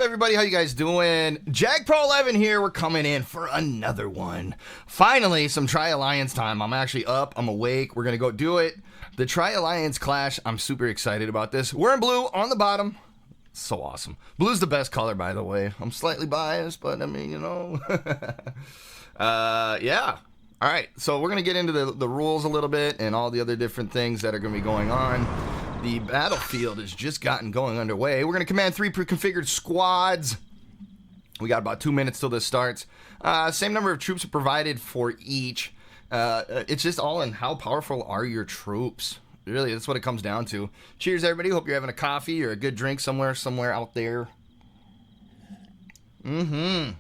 everybody? How you guys doing? JAG Pro 11 here. We're coming in for another one. Finally, some Tri-Alliance time. I'm actually up. I'm awake. We're going to go do it. The Tri-Alliance Clash. I'm super excited about this. We're in blue on the bottom. So awesome. Blue's the best color, by the way. I'm slightly biased, but I mean, you know. Yeah. All right. So we're going to get into the rules a little bit and all the other different things that are going to be going on. The battlefield has just gotten going underway. We're going to command 3 pre-configured squads. We got about 2 minutes till this starts. Same number of troops are provided for each. It's just all in how powerful are your troops. Really, that's what it comes down to. Cheers, everybody. Hope you're having a coffee or a good drink somewhere out there. Oh,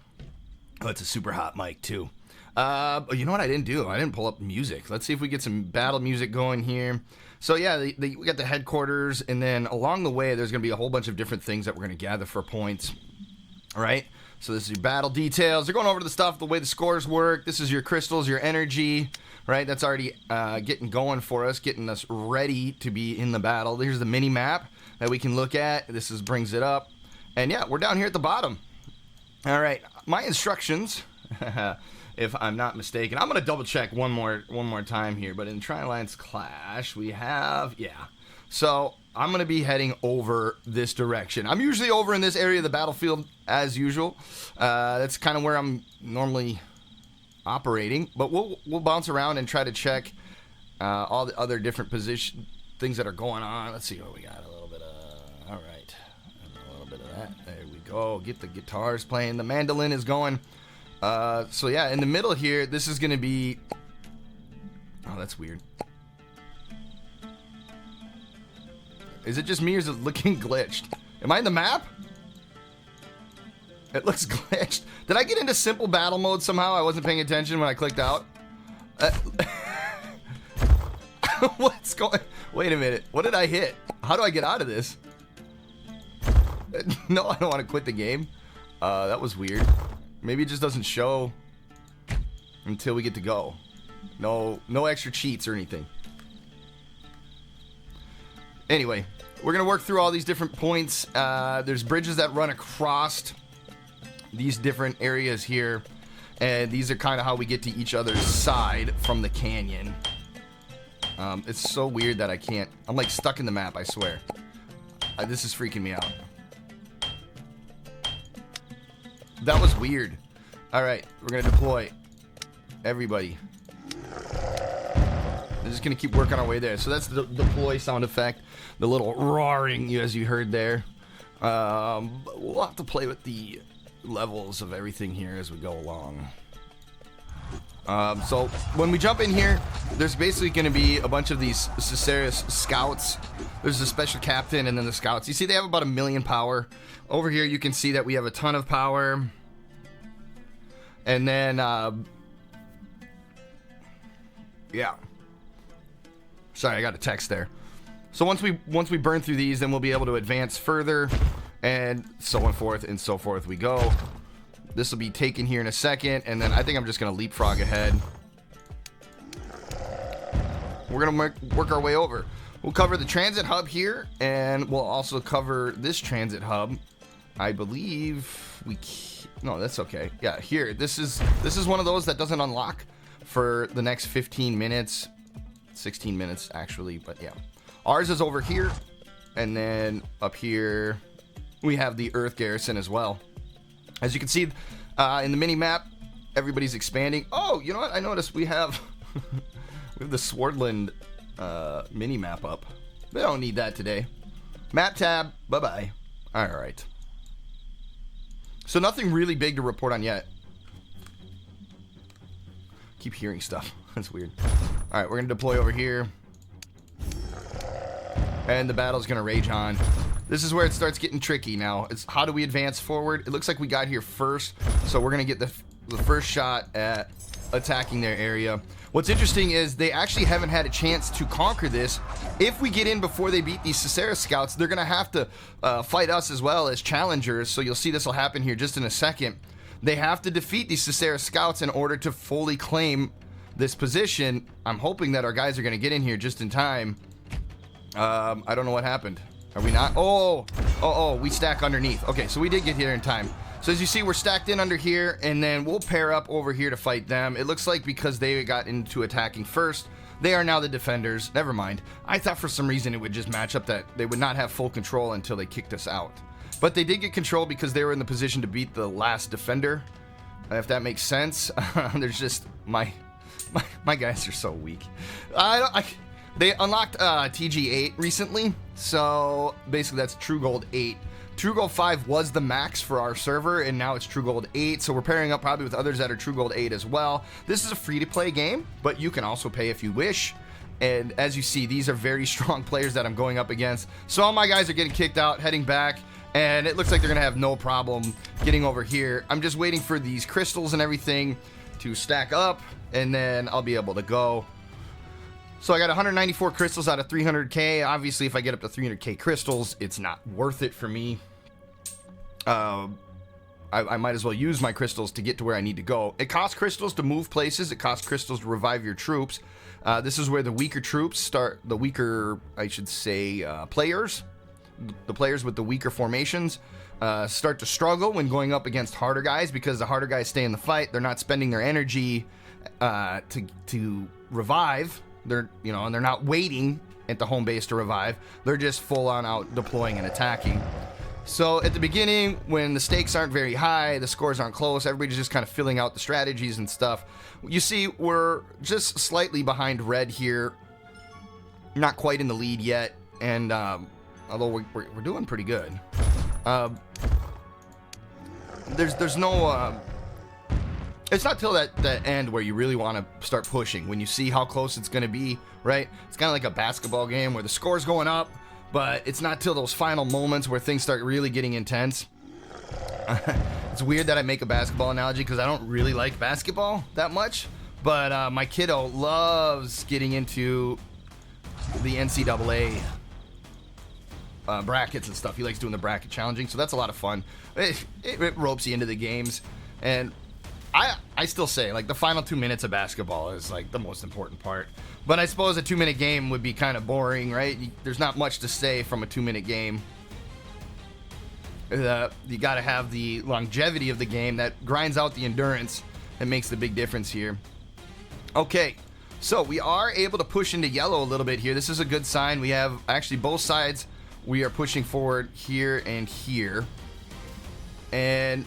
it's a super hot mic, too. You know what I didn't do? I didn't pull up music. Let's see if we get some battle music going here. So yeah, we got the headquarters, and then along the way, there's going to be a whole bunch of different things that we're going to gather for points. All right? So this is your battle details. They're going over the stuff, the way the scores work. This is your crystals, your energy, right? That's already getting going for us, getting us ready to be in the battle. Here's the mini map that we can look at. This brings it up. And yeah, we're down here at the bottom. All right, my instructions... if I'm not mistaken. I'm going to double check one more time here, but in Tri-Alliance Clash, we have, So, I'm going to be heading over this direction. I'm usually over in this area of the battlefield as usual. That's kind of where I'm normally operating, but we'll bounce around and try to check all the other different things that are going on. Let's see what we got. A little bit of, all right. A little bit of that. There we go. Get the guitars playing. The mandolin is going. So yeah, in the middle here, this is going to be... Oh, that's weird. Is it just me or is it looking glitched? Am I in the map? It looks glitched. Did I get into simple battle mode somehow? I wasn't paying attention when I clicked out. What's going... Wait a minute. What did I hit? How do I get out of this? No, I don't want to quit the game. That was weird. Maybe it just doesn't show until we get to go. No extra cheats or anything. Anyway, we're going to work through all these different points. There's bridges that run across these different areas here. And these are kind of how we get to each other's side from the canyon. It's so weird that I can't... I'm like stuck in the map, I swear. This is freaking me out. That was weird. Alright, we're going to deploy everybody. We're just going to keep working our way there. So that's the deploy sound effect. The little roaring as you heard there. We'll have to play with the levels of everything here as we go along. So when we jump in here, there's basically going to be a bunch of these Caceres scouts. There's a special captain and then the scouts. You see they have about 1 million power. Over here you can see that we have a ton of power. And then, yeah. Sorry, I got a text there. So once we burn through these, then we'll be able to advance further. And so on forth and so forth we go. This will be taken here in a second. And then I think I'm just going to leapfrog ahead. We're going to work our way over. We'll cover the transit hub here. And we'll also cover this transit hub. I believe we... No, that's okay. Yeah, here. This is one of those that doesn't unlock for the next 15 minutes. 16 minutes, actually. But yeah. Ours is over here. And then up here, we have the Earth Garrison as well. As you can see in the mini-map, everybody's expanding. Oh, you know what? I noticed we have... we have the Swordland mini-map up. We don't need that today. Map tab. Bye-bye. All right. So nothing really big to report on yet. Keep hearing stuff. That's weird. All right, we're going to deploy over here. And the battle's going to rage on. This is where it starts getting tricky now. It's how do we advance forward? It looks like we got here first. So we're going to get the first shot at attacking their area. What's interesting is they actually haven't had a chance to conquer this. If we get in before they beat these Caceres scouts, they're going to have to fight us as well as challengers. So you'll see this will happen here just in a second. They have to defeat these Caceres scouts in order to fully claim this position. I'm hoping that our guys are going to get in here just in time. I don't know what happened. Are we not? Oh, Oh, we stack underneath. Okay, so we did get here in time. So as you see, we're stacked in under here, and then we'll pair up over here to fight them. It looks like because they got into attacking first, they are now the defenders. Never mind. I thought for some reason it would just match up that they would not have full control until they kicked us out. But they did get control because they were in the position to beat the last defender, if that makes sense. There's just... My guys are so weak. They unlocked TG8 recently, so basically that's True Gold 8. True Gold 5 was the max for our server, and now it's True Gold 8, so we're pairing up probably with others that are True Gold 8 as well. This is a free-to-play game, but you can also pay if you wish. And as you see, these are very strong players that I'm going up against. So all my guys are getting kicked out, heading back, and it looks like they're going to have no problem getting over here. I'm just waiting for these crystals and everything to stack up, and then I'll be able to go. So I got 194 crystals out of 300k. Obviously, if I get up to 300k crystals, it's not worth it for me. I might as well use my crystals to get to where I need to go. It costs crystals to move places. It costs crystals to revive your troops. This is where the weaker troops start, the weaker, I should say, players. The players with the weaker formations start to struggle when going up against harder guys, because the harder guys stay in the fight. They're not spending their energy to revive. They're, you know, and they're not waiting at the home base to revive. They're just full on out deploying and attacking. So at the beginning, when the stakes aren't very high, the scores aren't close, everybody's just kind of filling out the strategies and stuff. You see, we're just slightly behind red here. Not quite in the lead yet, and although we're doing pretty good. There's no... It's not till that end where you really want to start pushing, when you see how close it's going to be, right? It's kind of like a basketball game where the score's going up, but it's not till those final moments where things start really getting intense. It's weird that I make a basketball analogy because I don't really like basketball that much, but my kiddo loves getting into the NCAA brackets and stuff. He likes doing the bracket challenging, so that's a lot of fun. It ropes you into the games, and I still say, like, the final 2 minutes of basketball is, like, the most important part. But I suppose a 2-minute game would be kind of boring, right? There's not much to say from a 2-minute game. You got to have the longevity of the game that grinds out the endurance and makes the big difference here. Okay, so we are able to push into yellow a little bit here. This is a good sign. We have, actually, both sides. We are pushing forward here and here. And...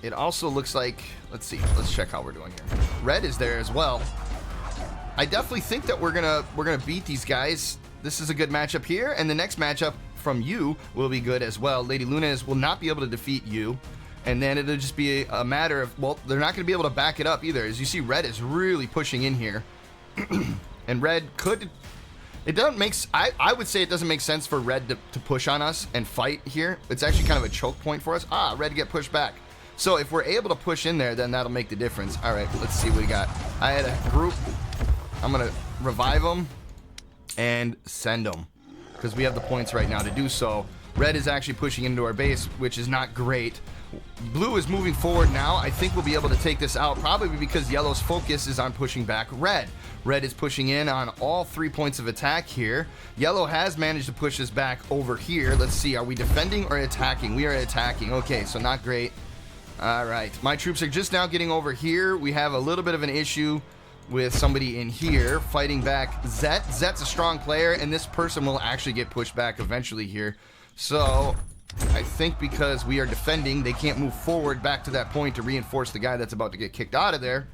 it also looks like, let's see, let's check how we're doing here. Red is there as well. I definitely think that we're gonna beat these guys. This is a good matchup here, and the next matchup from you will be good as well. Lady Lunez will not be able to defeat you, and then it'll just be a matter of, well, they're not gonna be able to back it up either. As you see, red is really pushing in here, and red could. It doesn't make. I would say it doesn't make sense for red to push on us and fight here. It's actually kind of a choke point for us. Red get pushed back. So if we're able to push in there, then that'll make the difference. All right, let's see what we got. I had a group. I'm going to revive them and send them because we have the points right now to do so. Red is actually pushing into our base, which is not great. Blue is moving forward now. I think we'll be able to take this out, probably because yellow's focus is on pushing back red. Red is pushing in on all 3 points of attack here. Yellow has managed to push us back over here. Let's see, are we defending or attacking? We are attacking. Okay, so not great. All right, my troops are just now getting over here. We have a little bit of an issue with somebody in here fighting back Zet. Zet's a strong player, and this person will actually get pushed back eventually here. So I think because we are defending, they can't move forward back to that point to reinforce the guy that's about to get kicked out of there.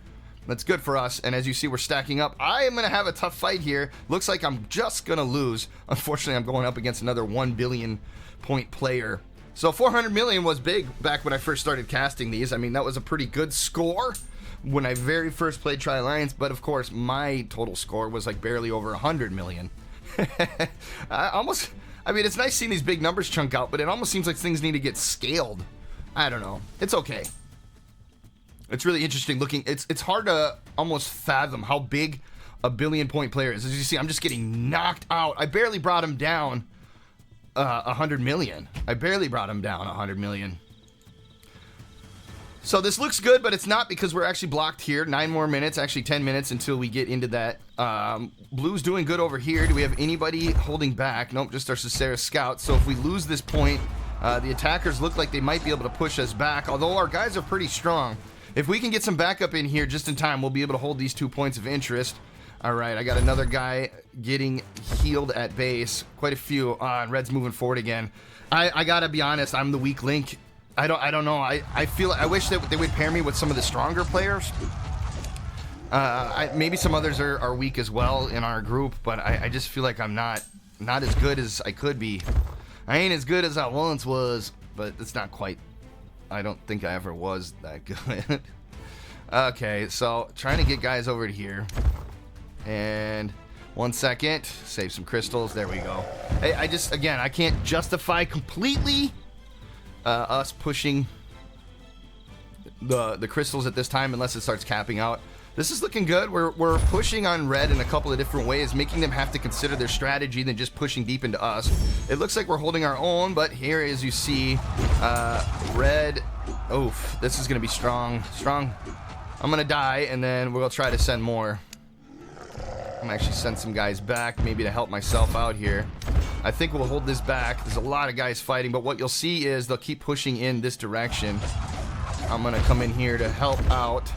That's good for us, and as you see, we're stacking up. I am going to have a tough fight here. Looks like I'm just going to lose. Unfortunately, I'm going up against another 1 billion point player. So 400 million was big back when I first started casting these. I mean, that was a pretty good score when I very first played Tri-Alliance, but of course, my total score was like barely over 100 million. I mean, it's nice seeing these big numbers chunk out, but it almost seems like things need to get scaled. I don't know. It's okay. It's really interesting looking. It's hard to almost fathom how big a billion point player is. As you see, I'm just getting knocked out. I barely brought him down 100 million. I barely brought him down 100 million. So this looks good, but it's not because we're actually blocked here. 9 more minutes, actually 10 minutes until we get into that. Blue's doing good over here. Do we have anybody holding back? Nope, just our Cicera scouts. So if we lose this point, the attackers look like they might be able to push us back, although our guys are pretty strong. If we can get some backup in here just in time, we'll be able to hold these 2 points of interest. All right, I got another guy getting healed at base. Quite a few. And Red's moving forward again. I gotta be honest, I'm the weak link. I don't know. I feel I wish that they would pair me with some of the stronger players. Maybe some others are weak as well in our group, but I just feel like I'm not as good as I could be. I ain't as good as I once was, but it's not quite. I don't think I ever was that good. Okay, so trying to get guys over to here. And 1 second, save some crystals. There we go. Hey, I can't justify completely us pushing the crystals at this time unless it starts capping out. This is looking good. We're pushing on red in a couple of different ways, making them have to consider their strategy than just pushing deep into us. It looks like we're holding our own, but here, as you see, red. Oof, this is gonna be strong. I'm gonna die, and then we'll try to send more. I'm gonna actually send some guys back, maybe to help myself out here. I think we'll hold this back. There's a lot of guys fighting, but what you'll see is they'll keep pushing in this direction. I'm gonna come in here to help out.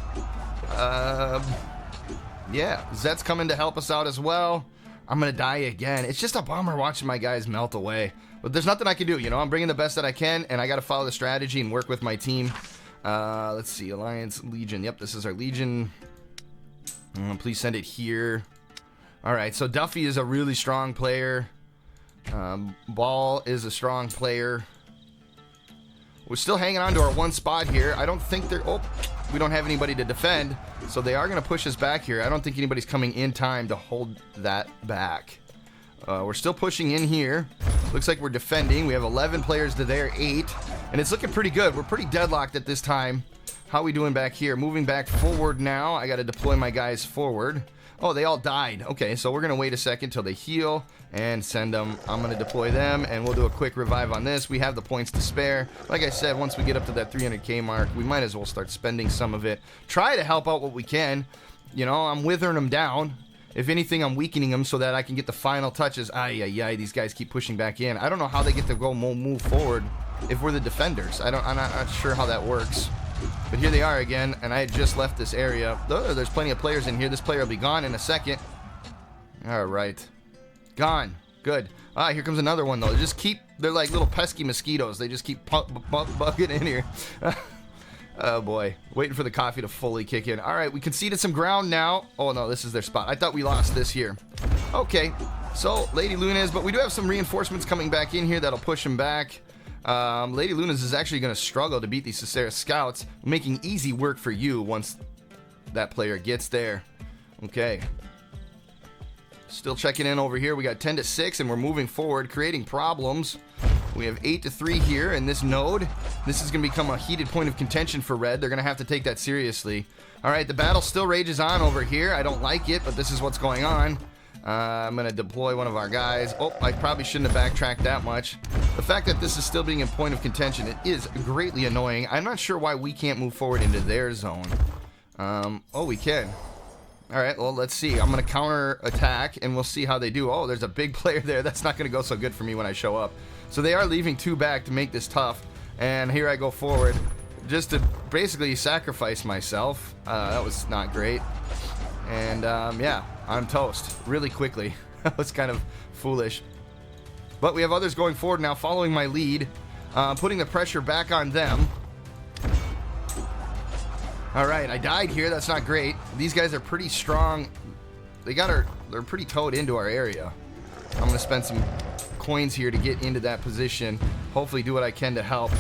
Yeah, Zet's coming to help us out as well. I'm gonna die again. It's just a bummer watching my guys melt away, but there's nothing I can do. You know, I'm bringing the best that I can, and I gotta follow the strategy and work with my team. Let's see, Alliance, Legion. Yep, this is our Legion. Please send it here. All right, so Duffy is a really strong player. Ball is a strong player. We're still hanging on to our one spot here. I don't think they're... Oh, we don't have anybody to defend, so they are going to push us back here. I don't think anybody's coming in time to hold that back. We're still pushing in here. Looks like we're defending. We have 11 players to their 8, and it's looking pretty good. We're pretty deadlocked at this time. How are we doing back here? Moving back forward now. I got to deploy my guys forward. Oh, they all died. Okay, so we're going to wait a second till they heal and send them. I'm going to deploy them, and we'll do a quick revive on this. We have the points to spare. Like I said, once we get up to that 300K mark, we might as well start spending some of it. Try to help out what we can. You know, I'm withering them down. If anything, I'm weakening them so that I can get the final touches. These guys keep pushing back in. I don't know how they get to go move forward if we're the defenders. I'm not sure how that works. But here they are again, and I had just left this area. Oh, there's plenty of players in here. This player will be gone in a second. All right. Gone. Good. Here comes another one, though. They're like little pesky mosquitoes. They just keep bugging in here. Oh, boy. Waiting for the coffee to fully kick in. All right, we conceded some ground now. Oh, no, this is their spot. I thought we lost this here. Okay, so Lady Luna's, but we do have some reinforcements coming back in here that'll push them back. Lady Luna's is actually going to struggle to beat these Cicera scouts, making easy work for you once that player gets there. Okay. Still checking in over here. We got 10-6, and we're moving forward, creating problems. We have 8-3 here in this node. This is going to become a heated point of contention for Red. They're going to have to take that seriously. All right, the battle still rages on over here. I don't like it, but this is what's going on. I'm going to deploy one of our guys. Oh, I probably shouldn't have backtracked that much. The fact that this is still being a point of contention, it is greatly annoying. I'm not sure why we can't move forward into their zone. Oh, we can. All right, well, let's see. I'm going to counter attack, and we'll see how they do. Oh, there's a big player there. That's not going to go so good for me when I show up. So they are leaving 2 back to make this tough. And here I go forward just to basically sacrifice myself. That was not great. And, yeah, I'm toast really quickly. That was kind of foolish. But we have others going forward now, following my lead, putting the pressure back on them. All right, I died here. That's not great. These guys are pretty strong. They're pretty towed into our area. I'm going to spend some coins here to get into that position. Hopefully do what I can to help.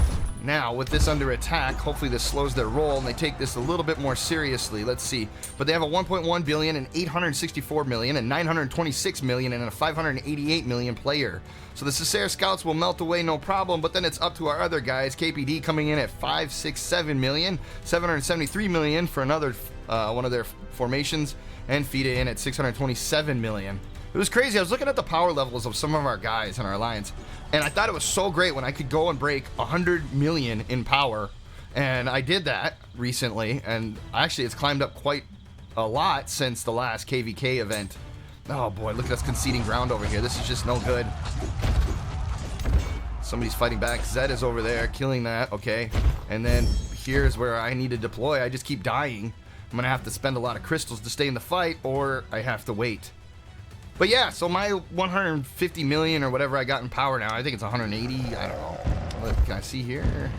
Now, with this under attack, hopefully this slows their roll and they take this a little bit more seriously. Let's see. But they have a 1.1 billion and 864 million and 926 million and a 588 million player. So the Cicera scouts will melt away no problem, but then it's up to our other guys. KPD coming in at 567 million, 773 million for another one of their formations, and FIDA in at 627 million. It was crazy. I was looking at the power levels of some of our guys in our alliance, and I thought it was so great when I could go and break 100 million in power And I did that recently, and actually it's climbed up quite a lot since the last KVK event. Oh boy, look at us conceding ground over here. This is just no good. Somebody's fighting back. Zed is over there killing that. Okay. And then here's where I need to deploy. I just keep dying. I'm going to have to spend a lot of crystals to stay in the fight, or I have to wait. But yeah, so my 150 million or whatever I got in power now, I think it's 180. I don't know. What can I see here?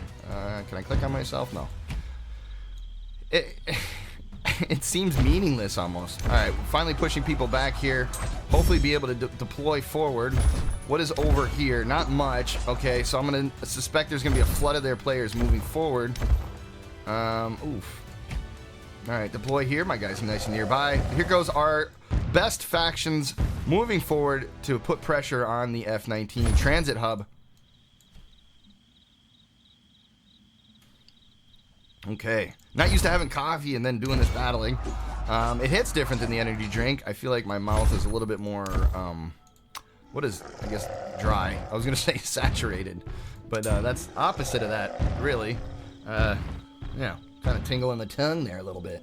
Can I click on myself? No. It seems meaningless almost. All right, we're finally pushing people back here. Hopefully be able to deploy forward. What is over here? Not much. Okay, so I'm going to suspect there's going to be a flood of their players moving forward. Oof. All right, deploy here. My guys are nice and nearby. Here goes our best factions moving forward to put pressure on the F-19 transit hub. Okay, not used to having coffee and then doing this battling. It hits different than the energy drink. I feel like my mouth is a little bit more, what is, I guess, dry. I was going to say saturated, but that's opposite of that, really. Yeah, kind of tingle in the tongue there a little bit.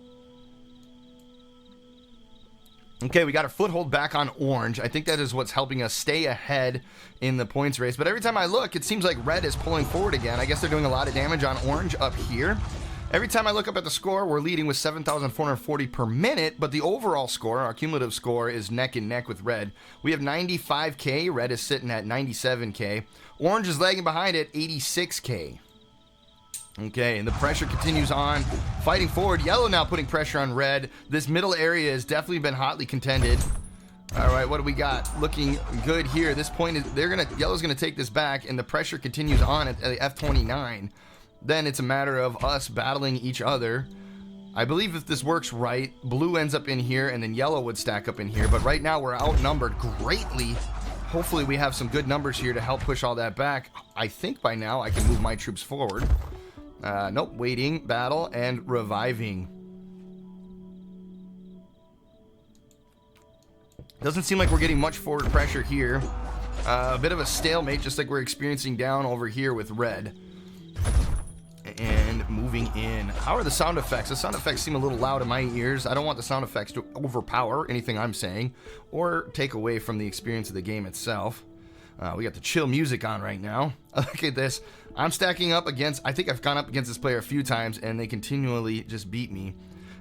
Okay, we got our foothold back on orange. I think that is what's helping us stay ahead in the points race. But every time I look, it seems like red is pulling forward again. I guess they're doing a lot of damage on orange up here. Every time I look up at the score, we're leading with 7,440 per minute, but the overall score, our cumulative score, is neck and neck with red. We have 95k, red is sitting at 97k. Orange is lagging behind at 86k. Okay, and the pressure continues on. Fighting forward, yellow now putting pressure on red. This middle area has definitely been hotly contended. All right, what do we got? Looking good here. This point is yellow's gonna take this back, and the pressure continues on at the F-29. Then it's a matter of us battling each other. I believe if this works right, blue ends up in here, and then yellow would stack up in here. But right now we're outnumbered greatly. Hopefully we have some good numbers here to help push all that back. I think by now I can move my troops forward. Nope, waiting, battle, and reviving. Doesn't seem like we're getting much forward pressure here. A bit of a stalemate, just like we're experiencing down over here with red. And moving in. How are the sound effects? The sound effects seem a little loud in my ears. I don't want the sound effects to overpower anything I'm saying or take away from the experience of the game itself. We got the chill music on right now. Look at this. I'm stacking up against, I think I've gone up against this player a few times, and they continually just beat me.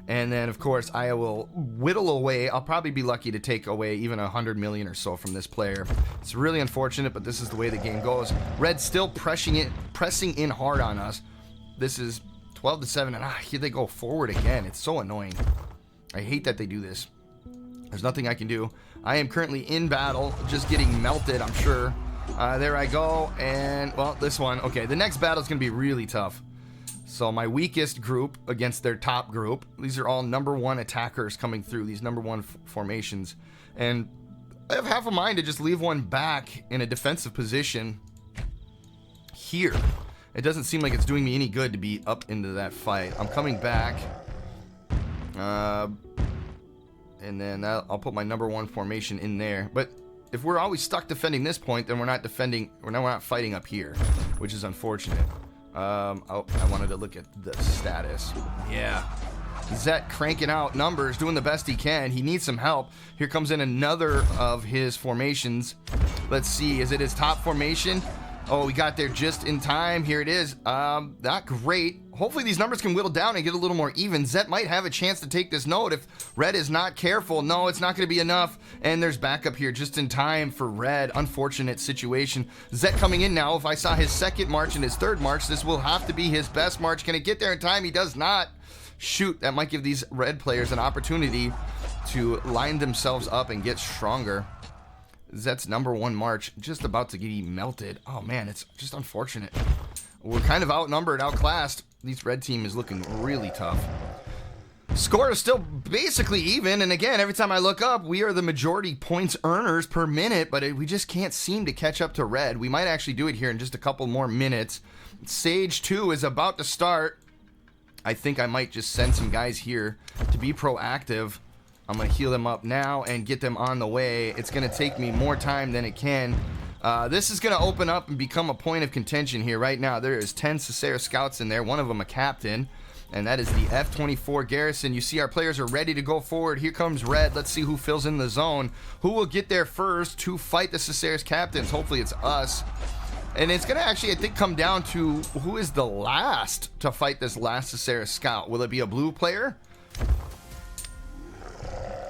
And then, of course, I will whittle away. I'll probably be lucky to take away even 100 million or so from this player. It's really unfortunate, but this is the way the game goes. Red still pressing in hard on us. This is 12-7, and here they go forward again. It's so annoying. I hate that they do this. There's nothing I can do. I am currently in battle, just getting melted, I'm sure. There I go, and, well, this one. Okay, the next battle is going to be really tough. So my weakest group against their top group. These are all number one attackers coming through, these number one formations. And I have half a mind to just leave one back in a defensive position here. It doesn't seem like it's doing me any good to be up into that fight. I'm coming back. And then I'll put my number one formation in there. But if we're always stuck defending this point, then we're not fighting up here, which is unfortunate. I wanted to look at the status. Yeah. Zet cranking out numbers, doing the best he can. He needs some help. Here comes in another of his formations. Let's see, is it his top formation? Oh, we got there just in time. Here it is. Not great. Hopefully these numbers can whittle down and get a little more even. Zet might have a chance to take this node if red is not careful. No, it's not going to be enough. And there's backup here just in time for red. Unfortunate situation. Zet coming in now. If I saw his second march and his third march, this will have to be his best march. Can it get there in time? He does not. Shoot, that might give these red players an opportunity to line themselves up and get stronger. Zet's number one march just about to get melted. Oh man, it's just unfortunate. We're kind of outnumbered, outclassed. This red team is looking really tough. Score is still basically even, and again, every time I look up, we are the majority points earners per minute, but we just can't seem to catch up to red. We might actually do it here in just a couple more minutes. Sage 2 is about to start. I think I might just send some guys here to be proactive. I'm going to heal them up now and get them on the way. It's going to take me more time than it can. This is going to open up and become a point of contention here. Right now, there is 10 Cicera scouts in there, one of them a captain, and that is the F-24 Garrison. You see our players are ready to go forward. Here comes Red. Let's see who fills in the zone. Who will get there first to fight the Cicera's captains? Hopefully it's us. And it's going to actually, I think, come down to who is the last to fight this last Cicera scout. Will it be a blue player?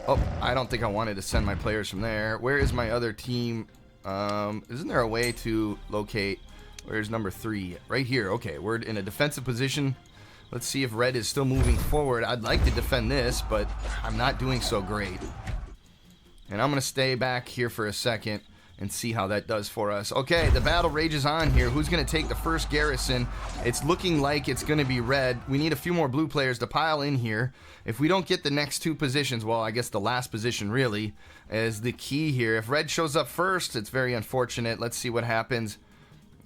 Oh, I don't think I wanted to send my players from there. Where is my other team? Isn't there a way to locate? Where's number 3? Right here. Okay, we're in a defensive position. Let's see if Red is still moving forward. I'd like to defend this, but I'm not doing so great. And I'm going to stay back here for a second and see how that does for us. Okay, the battle rages on here. Who's going to take the first garrison? It's looking like it's going to be Red. We need a few more blue players to pile in here. If we don't get the next 2 positions, well, I guess the last position really is the key here. If Red shows up first, it's very unfortunate. Let's see what happens.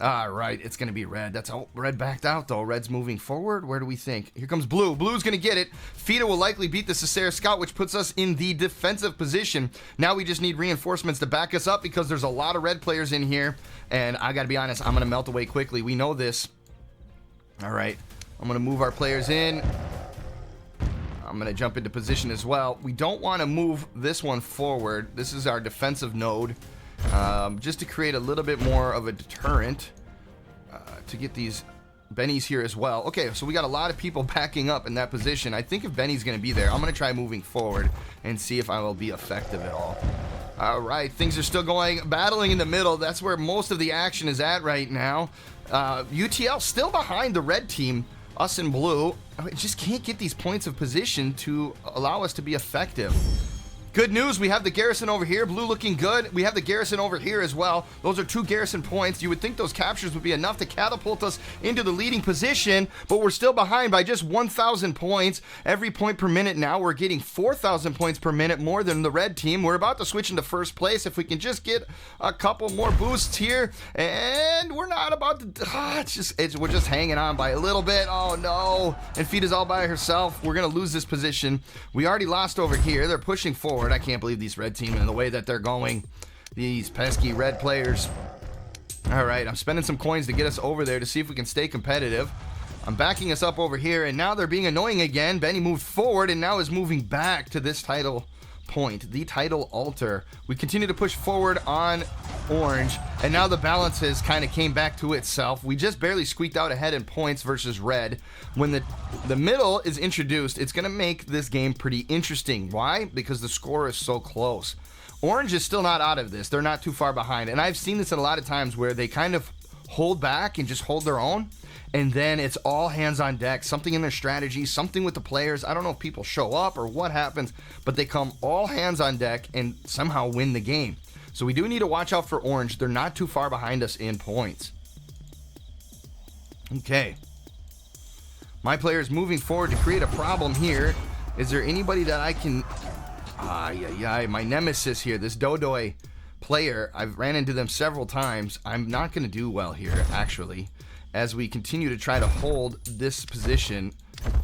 All right, it's going to be Red. Red backed out, though. Red's moving forward. Where do we think? Here comes Blue. Blue's going to get it. Fita will likely beat the Cicera Scout, which puts us in the defensive position. Now we just need reinforcements to back us up because there's a lot of Red players in here. And I got to be honest, I'm going to melt away quickly. We know this. All right, I'm going to move our players in. I'm going to jump into position as well. We don't want to move this one forward. This is our defensive node. Just to create a little bit more of a deterrent to get these Bennies here as well. Okay, so we got a lot of people backing up in that position. I think if Benny's going to be there, I'm going to try moving forward and see if I will be effective at all. All right, things are still going, battling in the middle. That's where most of the action is at right now. UTL still behind the red team, us in blue. I just can't get these points of position to allow us to be effective. Good news, we have the garrison over here. Blue looking good. We have the garrison over here as well. Those are 2 garrison points. You would think those captures would be enough to catapult us into the leading position, but we're still behind by just 1,000 points. Every point per minute now, we're getting 4,000 points per minute more than the red team. We're about to switch into first place if we can just get a couple more boosts here, and we're not about to, we're just hanging on by a little bit. Oh no, and Fita's all by herself. We're gonna lose this position. We already lost over here. They're pushing forward. I can't believe these red team and the way that they're going. These pesky red players. All right, I'm spending some coins to get us over there to see if we can stay competitive. I'm backing us up over here, and now they're being annoying again. Benny moved forward and now is moving back to this title point, the title altar. We continue to push forward on orange, and now the balance has kind of came back to itself. We just barely squeaked out ahead in points versus red. When the middle is introduced, it's going to make this game pretty interesting. Why? Because the score is so close. Orange is still not out of this. They're not too far behind, and I've seen this a lot of times where they kind of hold back and just hold their own, and then it's all hands on deck. Something in their strategy, something with the players. I don't know if people show up or what happens, but they come all hands on deck and somehow win the game. So we do need to watch out for orange. They're not too far behind us in points. Okay. My player is moving forward to create a problem here. Is there anybody that I can... my nemesis here, this Dodoy player. I've ran into them several times. I'm not going to do well here, actually. As we continue to try to hold this position,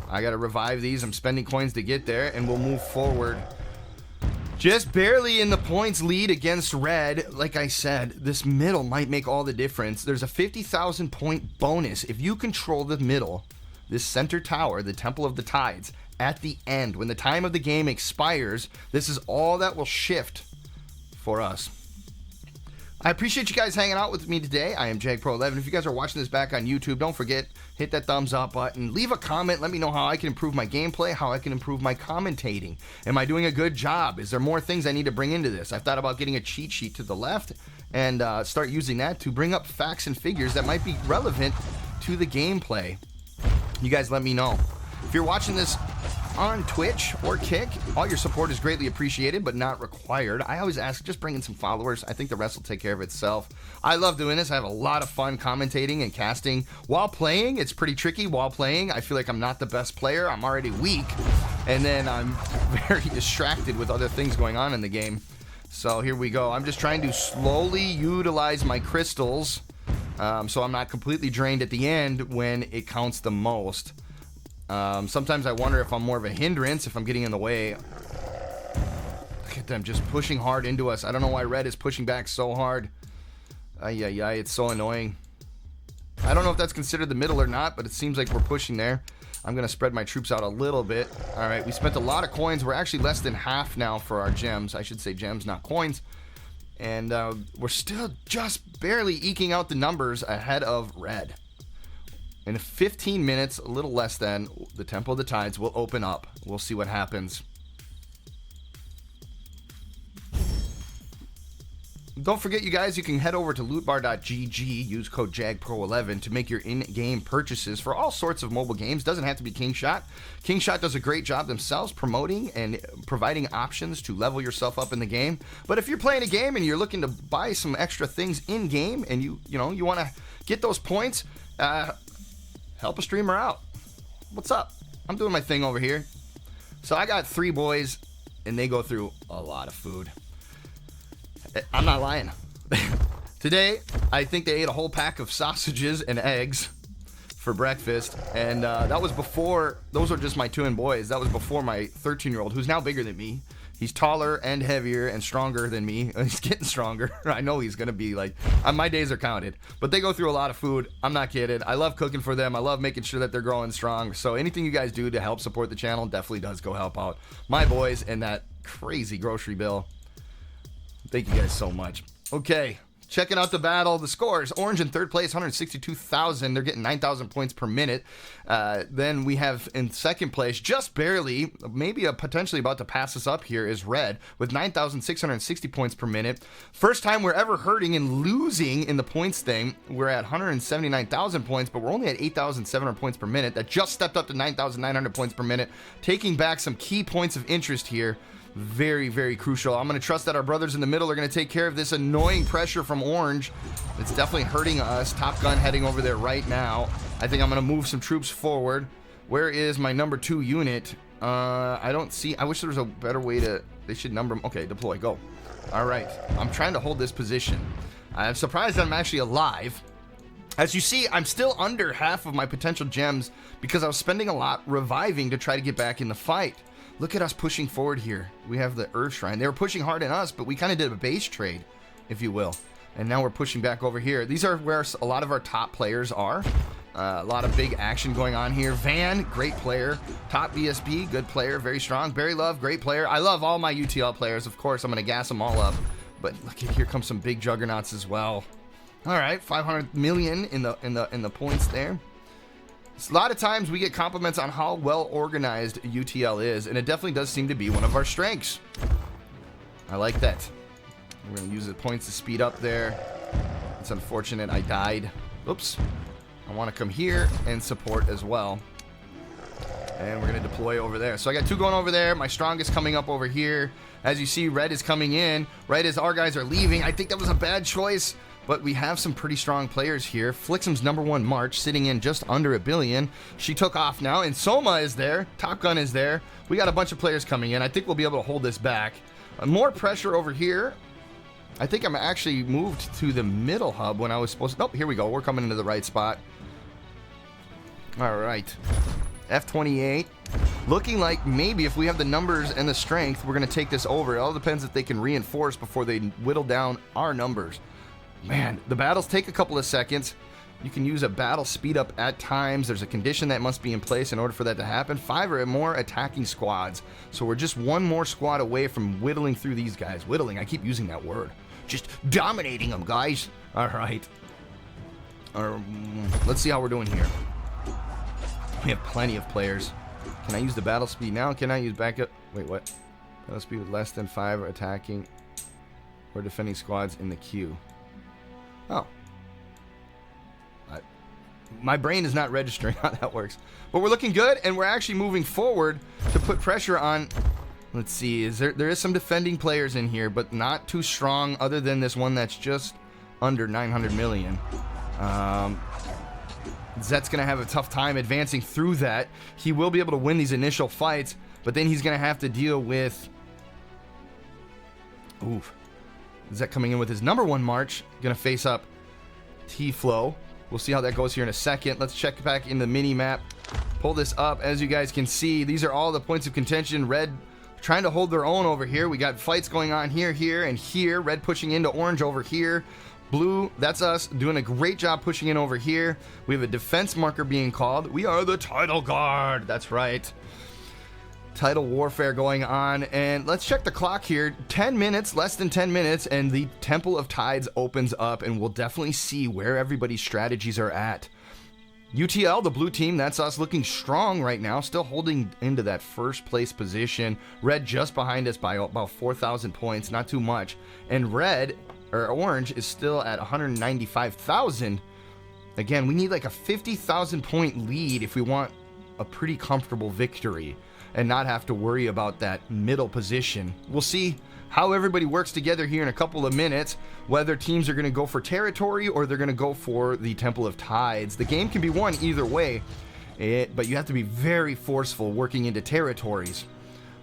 I got to revive these. I'm spending coins to get there, and we'll move forward. Just barely in the points lead against red. Like I said, this middle might make all the difference. There's a 50,000 point bonus if you control the middle, this center tower, the Temple of the Tides, at the end. When the time of the game expires, this is all that will shift for us. I appreciate you guys hanging out with me today. I am JAG Pro 11. If you guys are watching this back on YouTube, don't forget, hit that thumbs up button. Leave a comment. Let me know how I can improve my gameplay, how I can improve my commentating. Am I doing a good job? Is there more things I need to bring into this? I've thought about getting a cheat sheet to the left and start using that to bring up facts and figures that might be relevant to the gameplay. You guys let me know. If you're watching this on Twitch or Kick, all your support is greatly appreciated, but not required. I always ask, just bring in some followers. I think the rest will take care of itself. I love doing this. I have a lot of fun commentating and casting while playing. It's pretty tricky while playing. I feel like I'm not the best player. I'm already weak, and then I'm very distracted with other things going on in the game. So here we go. I'm just trying to slowly utilize my crystals so I'm not completely drained at the end when it counts the most. Sometimes I wonder if I'm more of a hindrance, if I'm getting in the way. Look at them just pushing hard into us. I don't know why red is pushing back so hard. Ay, ay, ay, it's so annoying. I don't know if that's considered the middle or not, but it seems like we're pushing there. I'm going to spread my troops out a little bit. All right, we spent a lot of coins. We're actually less than half now for our gems. I should say gems, not coins. And we're still just barely eking out the numbers ahead of red. In 15 minutes, a little less than, the Temple of the Tides will open up. We'll see what happens. Don't forget, you guys, you can head over to lootbar.gg, use code JAGPRO11 to make your in-game purchases for all sorts of mobile games. Doesn't have to be Kingshot. Kingshot does a great job themselves promoting and providing options to level yourself up in the game. But if you're playing a game and you're looking to buy some extra things in-game and you want to get those points, help a streamer out. What's up? I'm doing my thing over here. So I got 3 boys, and they go through a lot of food. I'm not lying. Today, I think they ate a whole pack of sausages and eggs for breakfast, and that was before, those were just my twin boys. That was before my 13-year-old, who's now bigger than me. He's taller and heavier and stronger than me. He's getting stronger. I know he's going to be like, my days are counted. But they go through a lot of food. I'm not kidding. I love cooking for them. I love making sure that they're growing strong. So anything you guys do to help support the channel definitely does go help out my boys and that crazy grocery bill. Thank you guys so much. Okay, checking out the battle. The scores: Orange in third place, 162,000. They're getting 9,000 points per minute. Then we have in second place, just barely, maybe potentially about to pass us up here, is Red with 9,660 points per minute. First time we're ever hurting and losing in the points thing. We're at 179,000 points, but we're only at 8,700 points per minute. That just stepped up to 9,900 points per minute, taking back some key points of interest here. Very, very crucial. I'm going to trust that our brothers in the middle are going to take care of this annoying pressure from Orange. It's definitely hurting us. Top Gun heading over there right now. I think I'm going to move some troops forward. Where is my number 2 unit? I don't see. I wish there was a better way to. They should number them. Okay, deploy. Go. All right. I'm trying to hold this position. I'm surprised that I'm actually alive. As you see, I'm still under half of my potential gems because I was spending a lot reviving to try to get back in the fight. Look at us pushing forward here. We have the Earth Shrine. They were pushing hard in us, but we kind of did a base trade, if you will. And now we're pushing back over here. These are where a lot of our top players are. A lot of big action going on here. Van, great player. Top BSB, good player, very strong. Barry Love, great player. I love all my UTL players. Of course, I'm going to gas them all up. But look, here comes some big juggernauts as well. All right, 500 million in the points there. A lot of times we get compliments on how well organized UTL is, and it definitely does seem to be one of our strengths. I like that. We're going to use the points to speed up there. It's unfortunate I died. Oops. I want to come here and support as well. And we're going to deploy over there. So I got 2 going over there. My strongest coming up over here. As you see, Red is coming in right as our guys are leaving. I think that was a bad choice. But we have some pretty strong players here. Flixum's number 1 March sitting in just under 1 billion. She took off now, and Soma is there. Top Gun is there. We got a bunch of players coming in. I think we'll be able to hold this back. More pressure over here. I think I'm actually moved to the middle hub when I was supposed to. Oh, here we go. We're coming into the right spot. All right. F-28. Looking like maybe if we have the numbers and the strength, we're going to take this over. It all depends if they can reinforce before they whittle down our numbers. Man, the battles take a couple of seconds. You can use a battle speed up at times. There's a condition that must be in place in order for that to happen. 5 or more attacking squads. So we're just 1 more squad away from whittling through these guys. Whittling, I keep using that word. Just dominating them, guys. All right. Let's see how we're doing here. We have plenty of players. Can I use the battle speed now? Can I use backup? Wait, what? Battle speed with less than 5 attacking or defending squads in the queue. Oh. My brain is not registering how that works. But we're looking good, and we're actually moving forward to put pressure on. Let's see. There is some defending players in here, but not too strong other than this one that's just under 900 million. Zet's going to have a tough time advancing through that. He will be able to win these initial fights, but then he's going to have to deal with... Oof. Zet coming in with his number 1 March. Going to face up T-Flow. We'll see how that goes here in a second. Let's check back in the mini-map. Pull this up. As you guys can see, these are all the points of contention. Red trying to hold their own over here. We got fights going on here, and here. Red pushing into Orange over here. Blue, that's us doing a great job pushing in over here. We have a defense marker being called. We are the title guard. That's right. Title warfare going on. And let's check the clock here. 10 minutes, less than 10 minutes, and the Temple of Tides opens up, and we'll definitely see where everybody's strategies are at. UTL, the blue team, that's us, looking strong right now, still holding into that first place position. Red just behind us by about 4,000 points, not too much. And red, or orange, is still at 195,000. Again, we need like a 50,000 point lead if we want a pretty comfortable victory and not have to worry about that middle position. We'll see how everybody works together here in a couple of minutes, whether teams are going to go for territory or they're going to go for the Temple of Tides. The game can be won either way, but you have to be very forceful working into territories.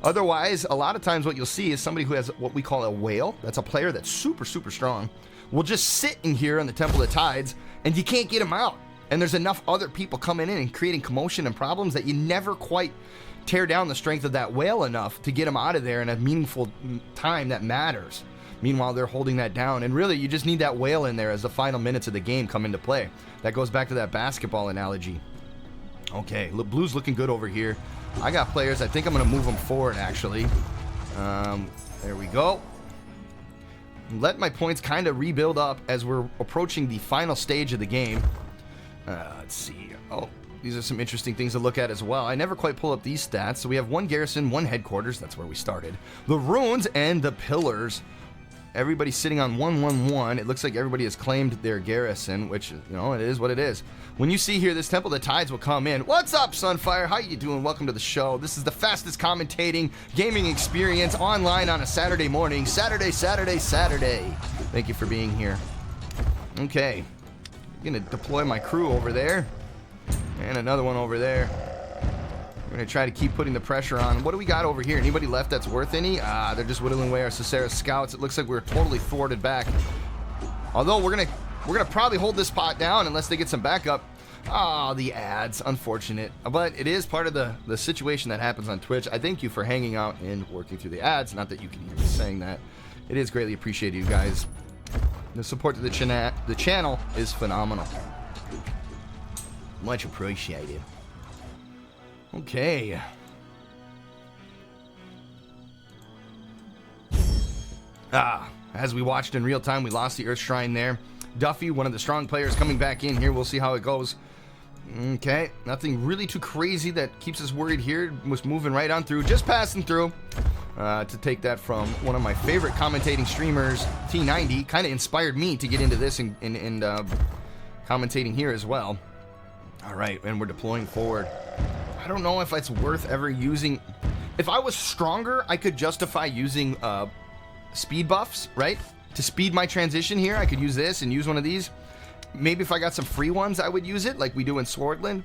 Otherwise, a lot of times what you'll see is somebody who has what we call a whale. That's a player that's super, super strong. Will just sit in here on the Temple of Tides, and you can't get him out. And there's enough other people coming in and creating commotion and problems that you never quite tear down the strength of that whale enough to get him out of there in a meaningful time that matters. Meanwhile, they're holding that down, and really you just need that whale in there as the final minutes of the game come into play. That goes back to that basketball analogy. Okay, blue's looking good over here. I got players. I think I'm going to move them forward, actually. There we go. Let my points kind of rebuild up as we're approaching the final stage of the game. Let's see. Oh, these are some interesting things to look at as well. I never quite pull up these stats. So we have one garrison, one headquarters. That's where we started. The ruins and the pillars. Everybody's sitting on 111. It looks like everybody has claimed their garrison, which, you know, it is what it is. When you see here, this Temple of the Tides will come in. What's up, Sunfire? How you doing? Welcome to the show. This is the fastest commentating gaming experience online on a Saturday morning. Saturday. Thank you for being here. Okay. I'm going to deploy my crew over there. And another one over there. We're going to try to keep putting the pressure on. What do we got over here? Anybody left that's worth any? They're just whittling away our Cicera scouts. It looks like we're totally thwarted back. Although we're gonna probably hold this pot down unless they get some backup. The ads. Unfortunate. But it is part of the situation that happens on Twitch. I thank you for hanging out and working through the ads. Not that you can hear me saying that. It is greatly appreciated, you guys. The support to the channel is phenomenal. Much appreciated. Okay. As we watched in real time, we lost the Earth Shrine there. Duffy, one of the strong players, coming back in here. We'll see how it goes. Okay, nothing really too crazy that keeps us worried here. Was moving right on through, just passing through. To take that from one of my favorite commentating streamers, T90, kind of inspired me to get into this and commentating here as well. All right, and we're deploying forward. I don't know if it's worth ever using. If I was stronger, I could justify using speed buffs, right? To speed my transition here, I could use this and use one of these. Maybe if I got some free ones, I would use it like we do in Swordland.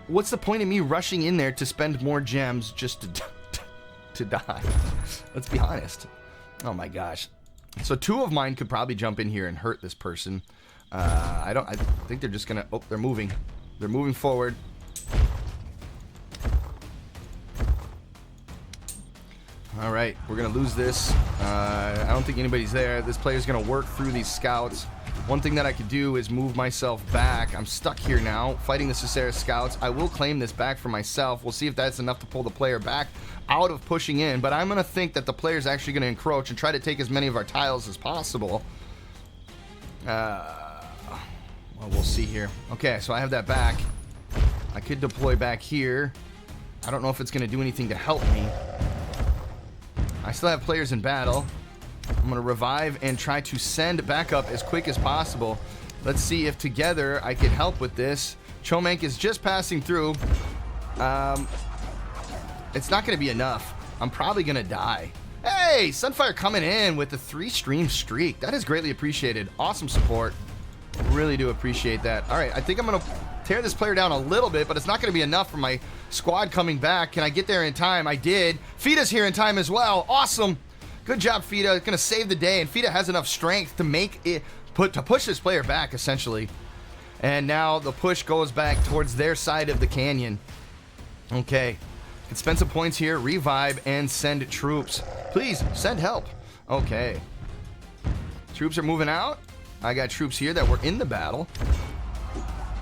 What's the point of me rushing in there to spend more gems just to die? Let's be honest. Oh my gosh. So two of mine could probably jump in here and hurt this person. I think they're just gonna, oh, they're moving. They're moving forward. All right, we're gonna lose this. I don't think anybody's there. This player's gonna work through these scouts. One thing that I could do is move myself back. I'm stuck here now, fighting the Cicera scouts. I will claim this back for myself. We'll see if that's enough to pull the player back out of pushing in, but I'm gonna think that the player's actually gonna encroach and try to take as many of our tiles as possible. Well, we'll see here. Okay, so I have that back. I could deploy back here. I don't know if it's gonna do anything to help me. I still have players in battle. I'm going to revive and try to send backup as quick as possible. Let's see if together I can help with this. Chomank is just passing through. It's not going to be enough. I'm probably going to die. Hey, Sunfire coming in with the 3-stream streak. That is greatly appreciated. Awesome support. Really do appreciate that. All right, I think I'm going to tear this player down a little bit, but it's not going to be enough for my squad coming back. Can I get there in time? I did. Fida's here in time as well. Awesome. Good job, Fida. Going to save the day, and Fida has enough strength to make it to push this player back, essentially. And now the push goes back towards their side of the canyon. Okay. Can spend some points here, revive, and send troops. Please, send help. Okay. Troops are moving out. I got troops here that were in the battle.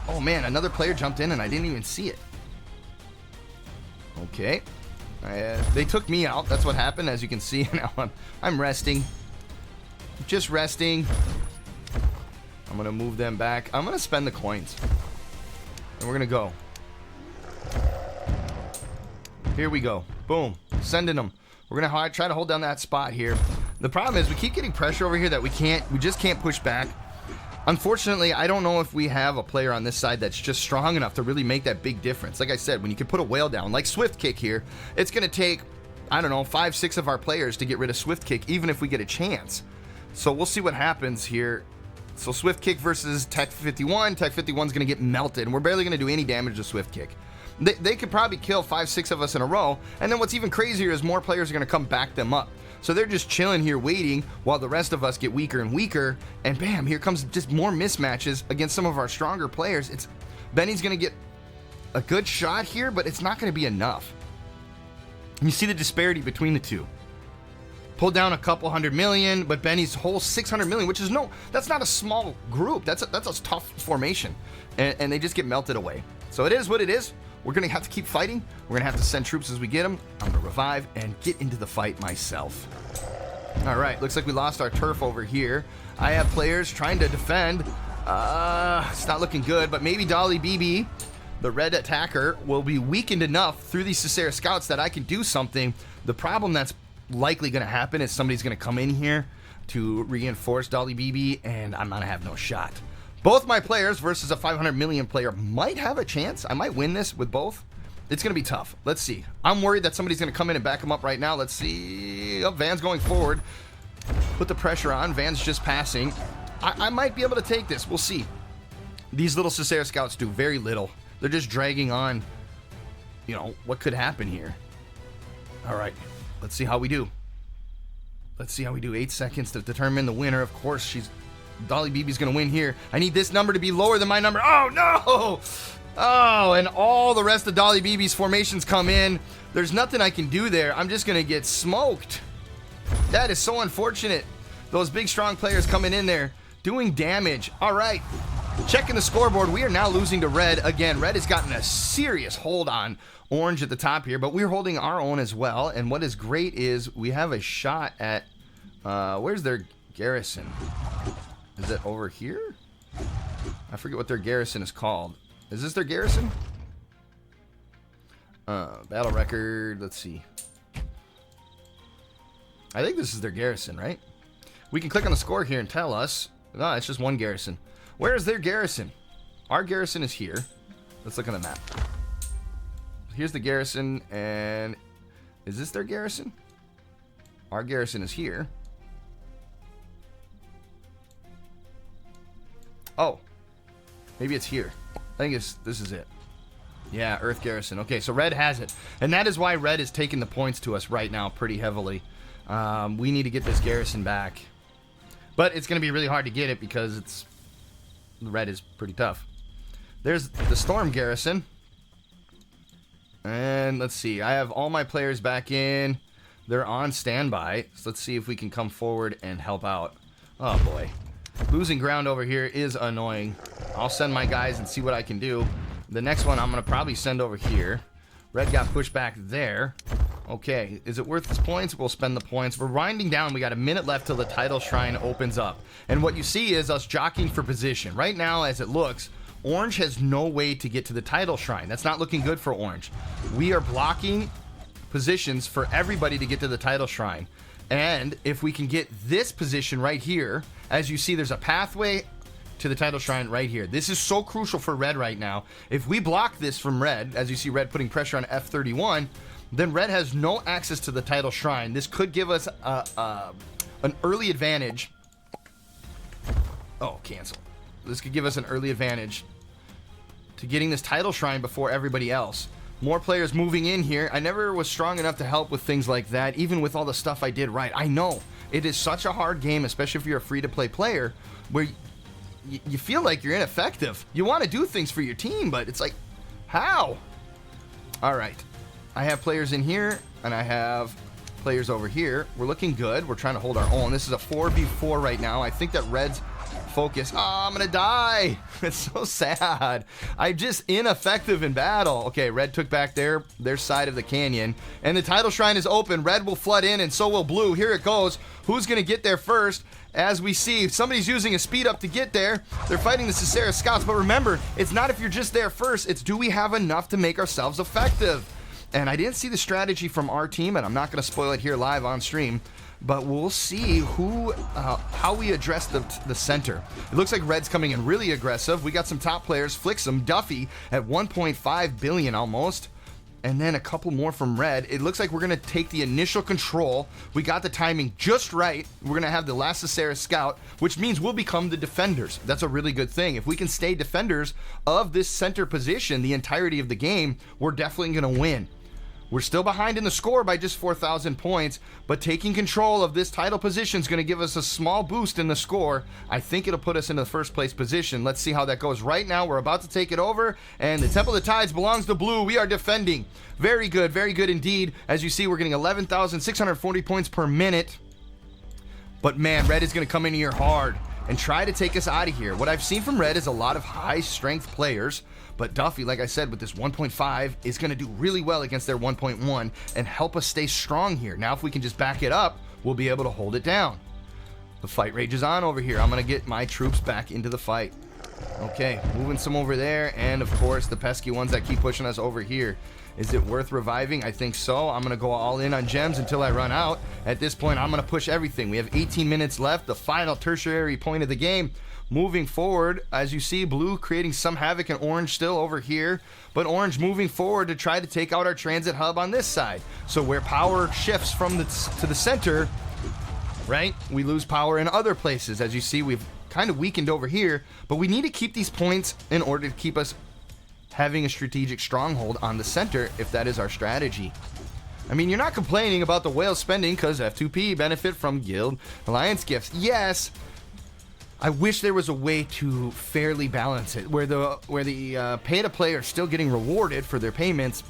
Oh man, another player jumped in and I didn't even see it. Okay. They took me out. That's what happened. As you can see, now I'm resting. Just resting. I'm going to move them back. I'm going to spend the coins. And we're going to go. Here we go. Boom. Sending them. We're going to try to hold down that spot here. The problem is we keep getting pressure over here that we just can't push back. Unfortunately, I don't know if we have a player on this side that's just strong enough to really make that big difference. Like I said, when you can put a whale down, like Swift Kick here, it's going to take, I don't know, 5, 6 of our players to get rid of Swift Kick, even if we get a chance. So we'll see what happens here. So Swift Kick versus Tech 51. Tech 51 is going to get melted, and we're barely going to do any damage to Swift Kick. They could probably kill 5, 6 of us in a row, and then what's even crazier is more players are going to come back them up. So they're just chilling here waiting while the rest of us get weaker and weaker, and bam, here comes just more mismatches against some of our stronger players. Benny's going to get a good shot here, but it's not going to be enough. You see the disparity between the two. Pulled down a couple 100 million, but Benny's whole 600 million, which is that's not a small group. That's a tough formation, and they just get melted away. So it is what it is. We're going to have to keep fighting. We're going to have to send troops as we get them. I'm going to revive and get into the fight myself. All right, looks like we lost our turf over here. I have players trying to defend. It's not looking good, but maybe Dolly BB, the red attacker, will be weakened enough through these Cicera scouts that I can do something. The problem that's likely going to happen is somebody's going to come in here to reinforce Dolly BB, and I'm going to have no shot. Both my players versus a 500 million player might have a chance. I might win this with both. It's going to be tough. Let's see. I'm worried that somebody's going to come in and back him up right now. Let's see. Oh, Van's going forward. Put the pressure on. Van's just passing. I might be able to take this. We'll see. These little Cicera scouts do very little. They're just dragging on, what could happen here. All right. Let's see how we do. Let's see how we do. 8 seconds to determine the winner. Of course, Dolly BB's going to win here. I need this number to be lower than my number. Oh, no! Oh, and all the rest of Dolly BB's formations come in. There's nothing I can do there. I'm just going to get smoked. That is so unfortunate. Those big, strong players coming in there doing damage. All right. Checking the scoreboard. We are now losing to red again. Red has gotten a serious hold on orange at the top here, but we're holding our own as well. And what is great is we have a shot at... where's their garrison? Is it over here? I forget what their garrison is called. Is this their garrison? Battle record. Let's see. I think this is their garrison, right? We can click on the score here and tell us. No, it's just one garrison. Where is their garrison? Our garrison is here. Let's look on the map. Here's the garrison, and is this their garrison? Our garrison is here. Oh, maybe it's here. I think this is it. Yeah, Earth Garrison. Okay, so red has it. And that is why red is taking the points to us right now pretty heavily. We need to get this garrison back. But it's going to be really hard to get it because red is pretty tough. There's the Storm Garrison. And let's see. I have all my players back in. They're on standby. So let's see if we can come forward and help out. Oh, boy. Losing ground over here is annoying. I'll send my guys and see what I can do. The next one I'm going to probably send over here. Red got pushed back there. Okay, is it worth its points? We'll spend the points. We're winding down. We got a minute left till the title shrine opens up. And what you see is us jockeying for position. Right now, as it looks, Orange has no way to get to the title shrine. That's not looking good for Orange. We are blocking positions for everybody to get to the title shrine. And if we can get this position right here, as you see, there's a pathway to the title shrine right here. This is so crucial for red right now. If we block this from red, as you see red putting pressure on F31, then red has no access to the title shrine. This could give us an early advantage. Oh, cancel. This could give us an early advantage to getting this title shrine before everybody else. More players moving in here. I never was strong enough to help with things like that, even with all the stuff I did right. I know it is such a hard game, especially if you're a free-to-play player, where you feel like you're ineffective. You want to do things for your team, but it's like, how? All right. I have players in here, and I have players over here. We're looking good. We're trying to hold our own. This is a 4v4 right now. I think that red's focus. Oh, I'm gonna die. It's so sad. I'm just ineffective in battle. Okay, red took back their side of the canyon, and the tidal shrine is open. Red will flood in, and so will blue. Here it goes. Who's gonna get there first? As we see, somebody's using a speed up to get there. They're fighting the Cicera scouts, but remember, it's not if you're just there first, it's do we have enough to make ourselves effective? And I didn't see the strategy from our team, and I'm not going to spoil it here live on stream, but we'll see how we address the center. It looks like red's coming in really aggressive. We got some top players, Flixum, Duffy at 1.5 billion almost. And then a couple more from red. It looks like we're going to take the initial control. We got the timing just right. We're going to have the last Cicera scout, which means we'll become the defenders. That's a really good thing. If we can stay defenders of this center position the entirety of the game, we're definitely going to win. We're still behind in the score by just 4,000 points, but taking control of this title position is going to give us a small boost in the score. I think it'll put us into the first place position. Let's see how that goes. Right now, we're about to take it over, and the Temple of the Tides belongs to blue. We are defending. Very good indeed. As you see, we're getting 11,640 points per minute. But man, red is going to come in here hard and try to take us out of here. What I've seen from red is a lot of high-strength players, but Duffy, like I said, with this 1.5, is going to do really well against their 1.1 and help us stay strong here. Now, if we can just back it up, we'll be able to hold it down. The fight rages on over here. I'm going to get my troops back into the fight. Okay, moving some over there, and of course, the pesky ones that keep pushing us over here. Is it worth reviving? I think so. I'm going to go all in on gems until I run out. At this point, I'm going to push everything. We have 18 minutes left, the final tertiary point of the game. Moving forward, as you see, blue creating some havoc and orange still over here, but orange moving forward to try to take out our transit hub on this side. So where power shifts from to the center, right, we lose power in other places. As you see, we've kind of weakened over here, but we need to keep these points in order to keep us having a strategic stronghold on the center if that is our strategy. I mean, you're not complaining about the whale spending because F2P benefit from Guild Alliance gifts. Yes, I wish there was a way to fairly balance it, where the pay-to-play are still getting rewarded for their payments,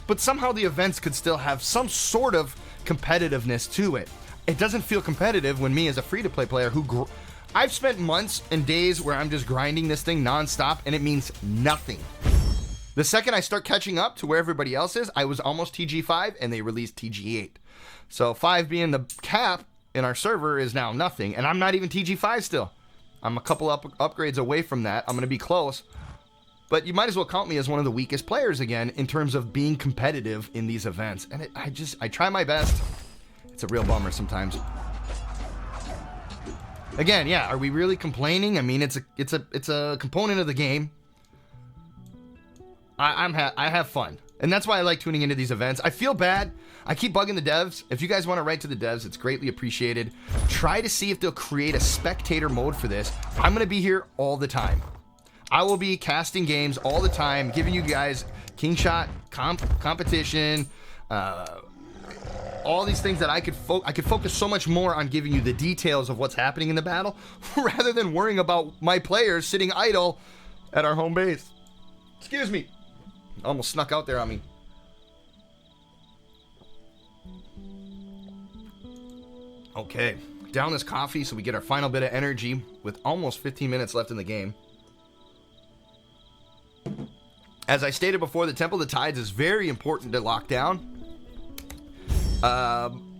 but somehow the events could still have some sort of competitiveness to it. It doesn't feel competitive when me as a free-to-play player I've spent months and days where I'm just grinding this thing nonstop, and it means nothing. The second I start catching up to where everybody else is, I was almost TG5, and they released TG8. So 5 being the cap in our server is now nothing, and I'm not even TG5 still. I'm a couple upgrades away from that. I'm going to be close. But you might as well count me as one of the weakest players again in terms of being competitive in these events. And I try my best. It's a real bummer sometimes. Again, yeah, are we really complaining? I mean, it's a component of the game. I have fun. And that's why I like tuning into these events. I feel bad. I keep bugging the devs. If you guys want to write to the devs, it's greatly appreciated. Try to see if they'll create a spectator mode for this. I'm going to be here all the time. I will be casting games all the time, giving you guys Kingshot, competition, all these things that I could focus so much more on giving you the details of what's happening in the battle rather than worrying about my players sitting idle at our home base. Excuse me. Almost snuck out there on me. Okay, down this coffee so we get our final bit of energy with almost 15 minutes left in the game. As I stated before, the Temple of the Tides is very important to lock down.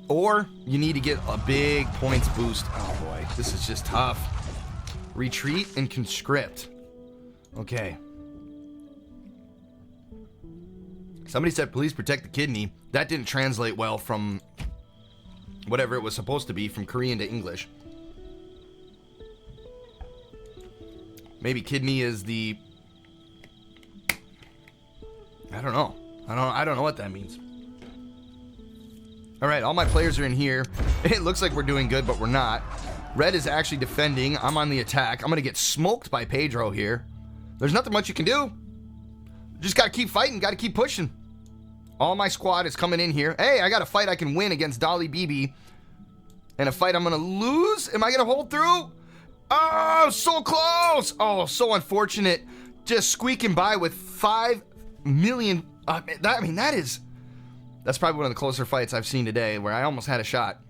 Or you need to get a big points boost. Oh boy, this is just tough. Retreat and conscript. Okay. Somebody said, please protect the kidney. That didn't translate well from whatever it was supposed to be, from Korean to English. Maybe kidney is the... I don't know. I don't know what that means. All right, all my players are in here. It looks like we're doing good, but we're not. Red is actually defending. I'm on the attack. I'm going to get smoked by Pedro here. There's nothing much you can do. Just got to keep fighting. Got to keep pushing. All my squad is coming in here. Hey, I got a fight I can win against Dolly BB. And a fight I'm going to lose. Am I going to hold through? Oh, so close. Oh, so unfortunate. Just squeaking by with 5 million. That's probably one of the closer fights I've seen today where I almost had a shot.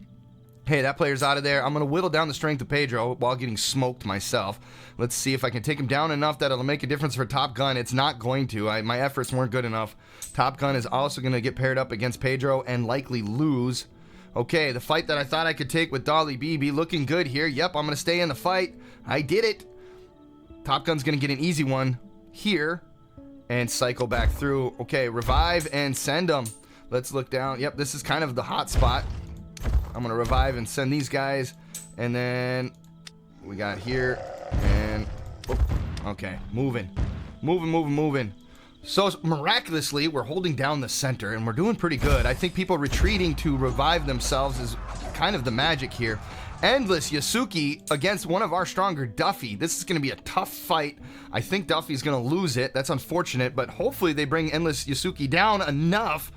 Hey, that player's out of there. I'm going to whittle down the strength of Pedro while getting smoked myself. Let's see if I can take him down enough that it'll make a difference for Top Gun. It's not going to. My efforts weren't good enough. Top Gun is also going to get paired up against Pedro and likely lose. Okay, the fight that I thought I could take with Dolly BB looking good here. Yep, I'm going to stay in the fight. I did it. Top Gun's going to get an easy one here and cycle back through. Okay, revive and send them. Let's look down. Yep, this is kind of the hot spot. I'm going to revive and send these guys. And then we got here. And, okay, moving. Moving. So miraculously, we're holding down the center, and we're doing pretty good. I think people retreating to revive themselves is kind of the magic here. Endless Yasuki against one of our stronger Duffy. This is going to be a tough fight. I think Duffy's going to lose it. That's unfortunate, but hopefully they bring Endless Yasuki down enough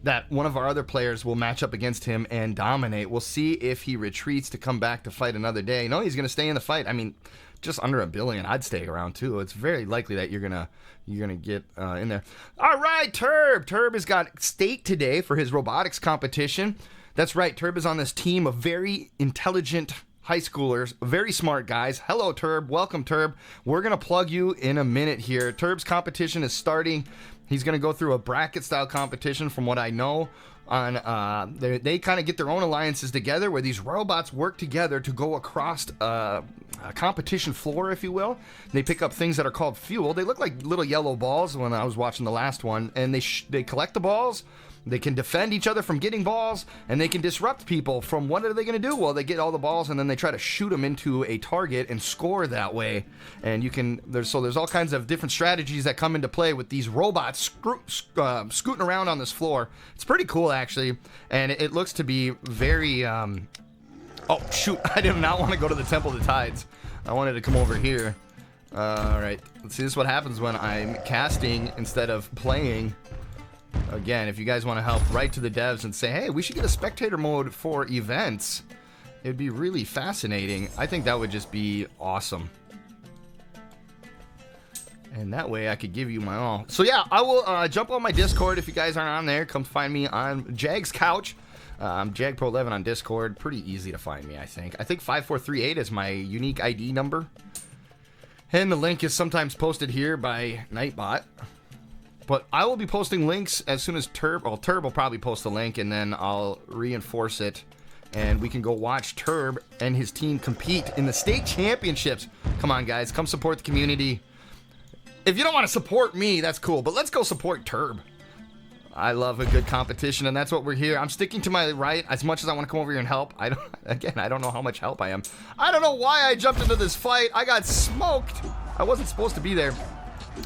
that one of our other players will match up against him and dominate. We'll see if he retreats to come back to fight another day. No, he's going to stay in the fight. I mean, just under $1 billion, I'd stay around too. It's very likely that you're gonna get in there. All right, Turb has got state today for his robotics competition. That's right, Turb is on this team of very intelligent high schoolers, very smart guys. Hello, Turb. Welcome, Turb. We're gonna plug you in a minute here. Turb's competition is starting. He's gonna go through a bracket style competition, from what I know. They kind of get their own alliances together where these robots work together to go across a competition floor, if you will. They pick up things that are called fuel. They look like little yellow balls when I was watching the last one, and they collect the balls. They can defend each other from getting balls, and they can disrupt people from what are they going to do? Well, they get all the balls, and then they try to shoot them into a target and score that way. And there's all kinds of different strategies that come into play with these robots scooting around on this floor. It's pretty cool, actually, and it looks to be very... Oh, shoot, I did not want to go to the Temple of the Tides. I wanted to come over here. All right, let's see, this is what happens when I'm casting instead of playing. Again, if you guys want to help, write to the devs and say, hey, we should get a spectator mode for events. It'd be really fascinating. I think that would just be awesome. And that way I could give you my all. So yeah, I will jump on my Discord. If you guys aren't on there, come find me on JAG's couch. I'm JagPro11 on Discord. Pretty easy to find me, I think. I think 5438 is my unique ID number. And the link is sometimes posted here by Nightbot. But I will be posting links as soon as Turb will probably post the link, and then I'll reinforce it, and we can go watch Turb and his team compete in the state championships. Come on, guys, come support the community. If you don't want to support me, that's cool, but let's go support Turb. I love a good competition, and that's what we're here. I'm sticking to my right as much as I want to come over here and help. I don't know how much help I am. I don't know why I jumped into this fight. I got smoked. I wasn't supposed to be there.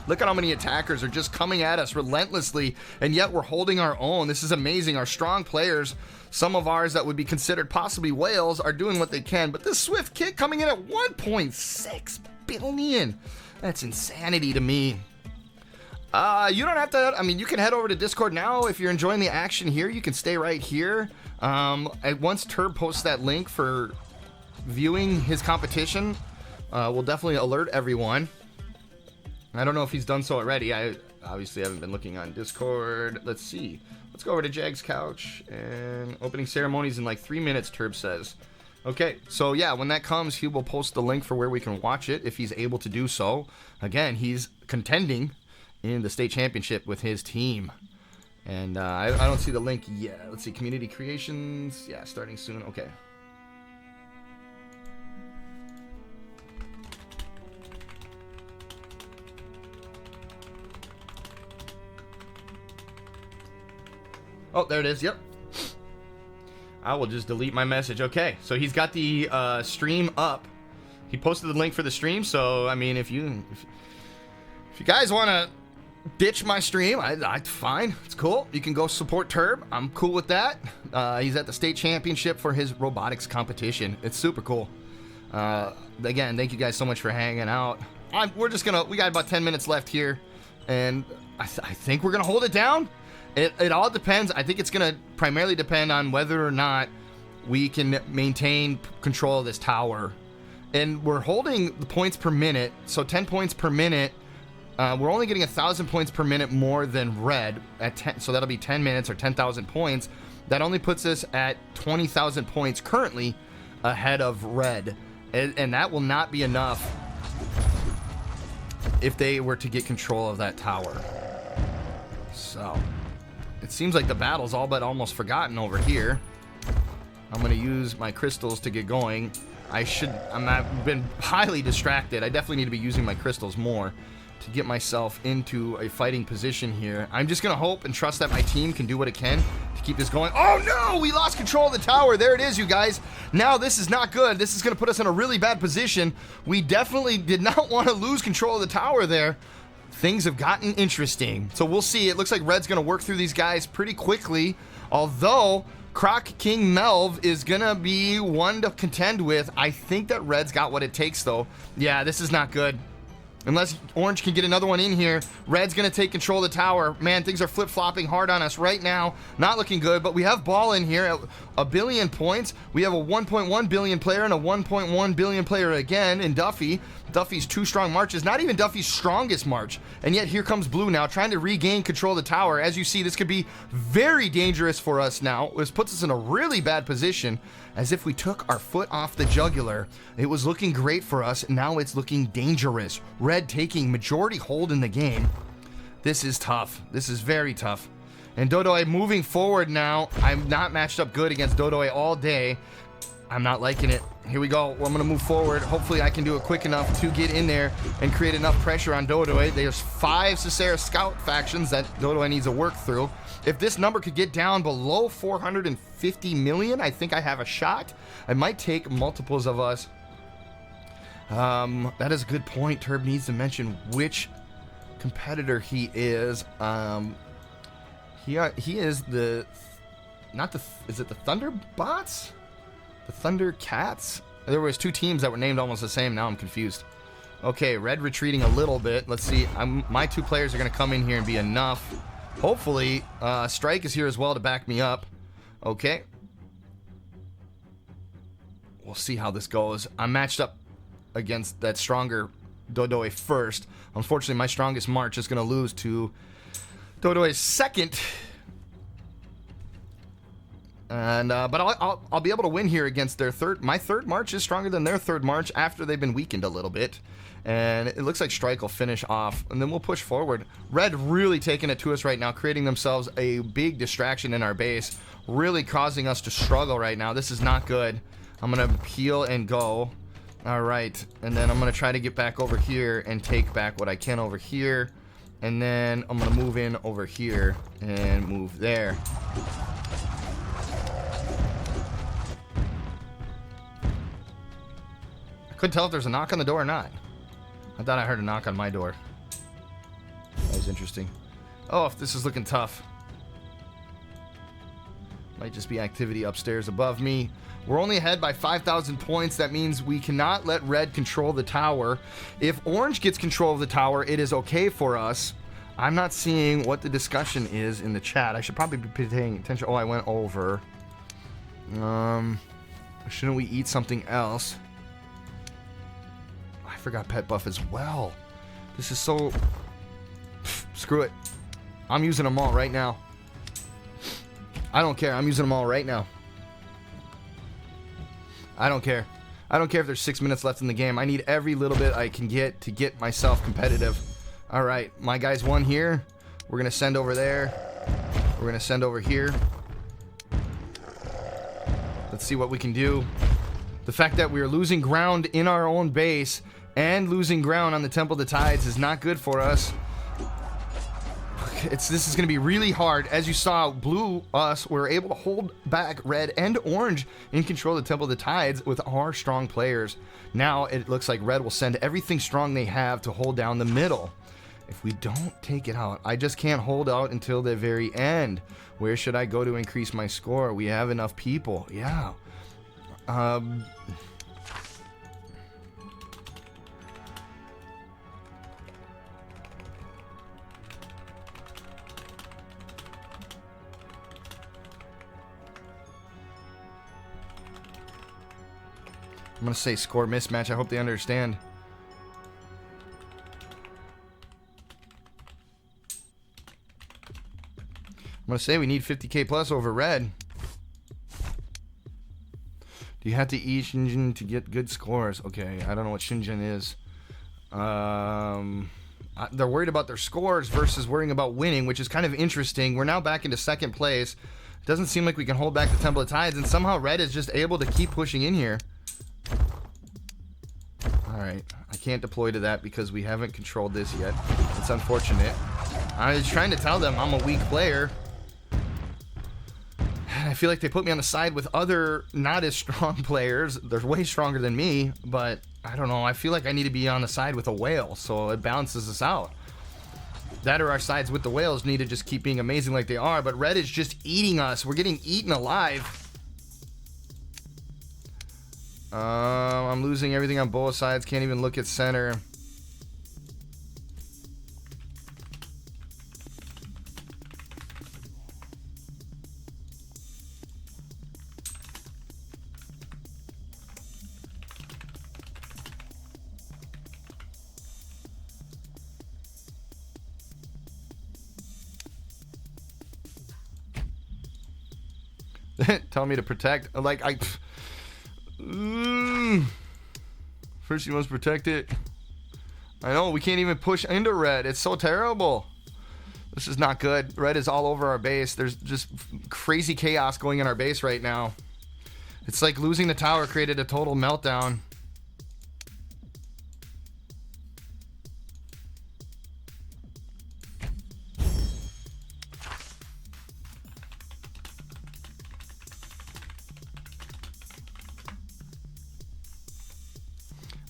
Look at how many attackers are just coming at us relentlessly, and yet we're holding our own. This is amazing. Our strong players, some of ours that would be considered possibly whales, are doing what they can. But this Swift Kick coming in at 1.6 billion. That's insanity to me. You don't have to, you can head over to Discord now. If you're enjoying the action here, you can stay right here. Once Turb posts that link for viewing his competition, we'll definitely alert everyone. I don't know if he's done so already. I obviously haven't been looking on Discord. Let's see. Let's go over to JAG's couch. And opening ceremonies in like 3 minutes, Turb says. Okay, so yeah, when that comes, he will post the link for where we can watch it if he's able to do so. Again, he's contending in the state championship with his team. And I don't see the link yet. Let's see, community creations. Yeah, starting soon. Okay. Oh, there it is. Yep. I will just delete my message. Okay, so he's got the stream up. He posted the link for the stream. So I mean, if you guys want to ditch my stream, I fine. It's cool. You can go support Turb. I'm cool with that. He's at the state championship for his robotics competition. It's super cool. Again, thank you guys so much for hanging out. We got about 10 minutes left here, and I think we're gonna hold it down. It all depends. I think it's going to primarily depend on whether or not we can maintain control of this tower. And we're holding the points per minute, so 10 points per minute. We're only getting 1,000 points per minute more than red at 10, so that'll be 10 minutes or 10,000 points. That only puts us at 20,000 points currently ahead of red. And that will not be enough if they were to get control of that tower. So, it seems like the battle's all but almost forgotten over here. I'm going to use my crystals to get going. I've been highly distracted. I definitely need to be using my crystals more to get myself into a fighting position here. I'm just going to hope and trust that my team can do what it can to keep this going. Oh no, we lost control of the tower. There it is, you guys. Now this is not good. This is going to put us in a really bad position. We definitely did not want to lose control of the tower there. Things have gotten interesting. So we'll see. It looks like red's going to work through these guys pretty quickly. Although Croc King Melv is going to be one to contend with. I think that red's got what it takes, though. Yeah, this is not good. Unless orange can get another one in here, red's going to take control of the tower. Man, things are flip-flopping hard on us right now. Not looking good, but we have ball in here at 1 billion points. We have a 1.1 billion player and a 1.1 billion player again in Duffy. Duffy's 2 strong marches, not even Duffy's strongest march. And yet here comes blue now, trying to regain control of the tower. As you see, this could be very dangerous for us now. This puts us in a really bad position, as if we took our foot off the jugular. It was looking great for us. Now it's looking dangerous. Red taking majority hold in the game. This is tough. This is very tough. And Dodoe moving forward now. I'm not matched up good against Dodoe all day. I'm not liking it. Here we go. Well, I'm going to move forward. Hopefully I can do it quick enough to get in there and create enough pressure on Dodoe. There's 5 Cicera Scout factions that Dodoe needs to work through. If this number could get down below 450 million, I think I have a shot. I might take multiples of us. That is a good point. Turb needs to mention which competitor he is. He is the... Is it the Thunderbots? The Thundercats? There was 2 teams that were named almost the same. Now I'm confused. Okay, red retreating a little bit. Let's see. My 2 players are going to come in here and be enough. Hopefully, Strike is here as well to back me up. Okay. We'll see how this goes. I'm matched up against that stronger Dodoe first. Unfortunately, my strongest march is going to lose to Dodoe's second. And but I'll be able to win here against their third. My third march is stronger than their third march after they've been weakened a little bit. And it looks like Strike will finish off, and then we'll push forward. Red really taking it to us right now, creating themselves a big distraction in our base, really causing us to struggle right now. This is not good. I'm going to heal and go. All right, and then I'm going to try to get back over here and take back what I can over here. And then I'm going to move in over here and move there. Couldn't tell if there's a knock on the door or not. I thought I heard a knock on my door. That was interesting. Oh, if this is looking tough. Might just be activity upstairs above me. We're only ahead by 5,000 points. That means we cannot let red control the tower. If orange gets control of the tower, it is okay for us. I'm not seeing what the discussion is in the chat. I should probably be paying attention. Oh, I went over. Shouldn't we eat something else? I forgot pet buff as well. This is so... Screw it. I'm using them all right now. I don't care. I'm using them all right now. I don't care. I don't care if there's 6 minutes left in the game. I need every little bit I can get to get myself competitive. All right. My guys won here. We're going to send over there. We're going to send over here. Let's see what we can do. The fact that we're losing ground in our own base and losing ground on the Temple of the Tides is not good for us. This is going to be really hard. As you saw, blue, us, were able to hold back red and orange in control of the Temple of the Tides with our strong players. Now it looks like red will send everything strong they have to hold down the middle. If we don't take it out, I just can't hold out until the very end. Where should I go to increase my score? We have enough people. Yeah. I'm going to say score mismatch. I hope they understand. I'm going to say we need 50k plus over red. Do you have to eat Shinjin to get good scores? Okay, I don't know what Shinjin is. They're worried about their scores versus worrying about winning, which is kind of interesting. We're now back into second place. It doesn't seem like we can hold back the Temple of Tides, and somehow Red is just able to keep pushing in here. Alright, I can't deploy to that because we haven't controlled this yet. It's unfortunate. I was trying to tell them I'm a weak player. I feel like they put me on the side with other not as strong players. They're way stronger than me, but I don't know. I feel like I need to be on the side with a whale, so it balances us out. That or our sides with the whales need to just keep being amazing like they are, but Red is just eating us. We're getting eaten alive. I'm losing everything on both sides. Can't even look at center. Tell me to protect. Like, first you must protect it. I know, we can't even push into Red. It's so terrible. This is not good. Red is all over our base. There's just crazy chaos going in our base right now. It's like losing the tower created a total meltdown.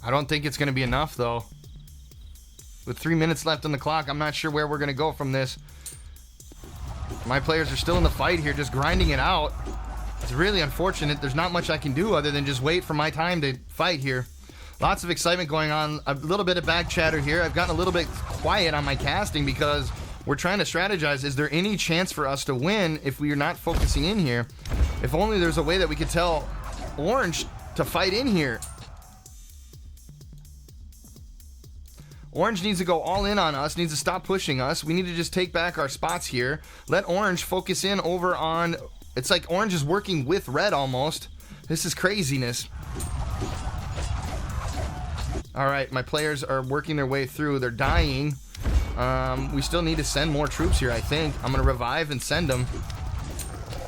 I don't think it's going to be enough, though. With 3 minutes left on the clock, I'm not sure where we're going to go from this. My players are still in the fight here, just grinding it out. It's really unfortunate. There's not much I can do other than just wait for my time to fight here. Lots of excitement going on. A little bit of back chatter here. I've gotten a little bit quiet on my casting because we're trying to strategize. Is there any chance for us to win if we are not focusing in here? If only there's a way that we could tell Orange to fight in here. Orange needs to go all in on us, needs to stop pushing us. We need to just take back our spots here. Let Orange focus in over on... It's like Orange is working with Red almost. This is craziness. Alright, my players are working their way through. They're dying. We still need to send more troops here, I think. I'm going to revive and send them.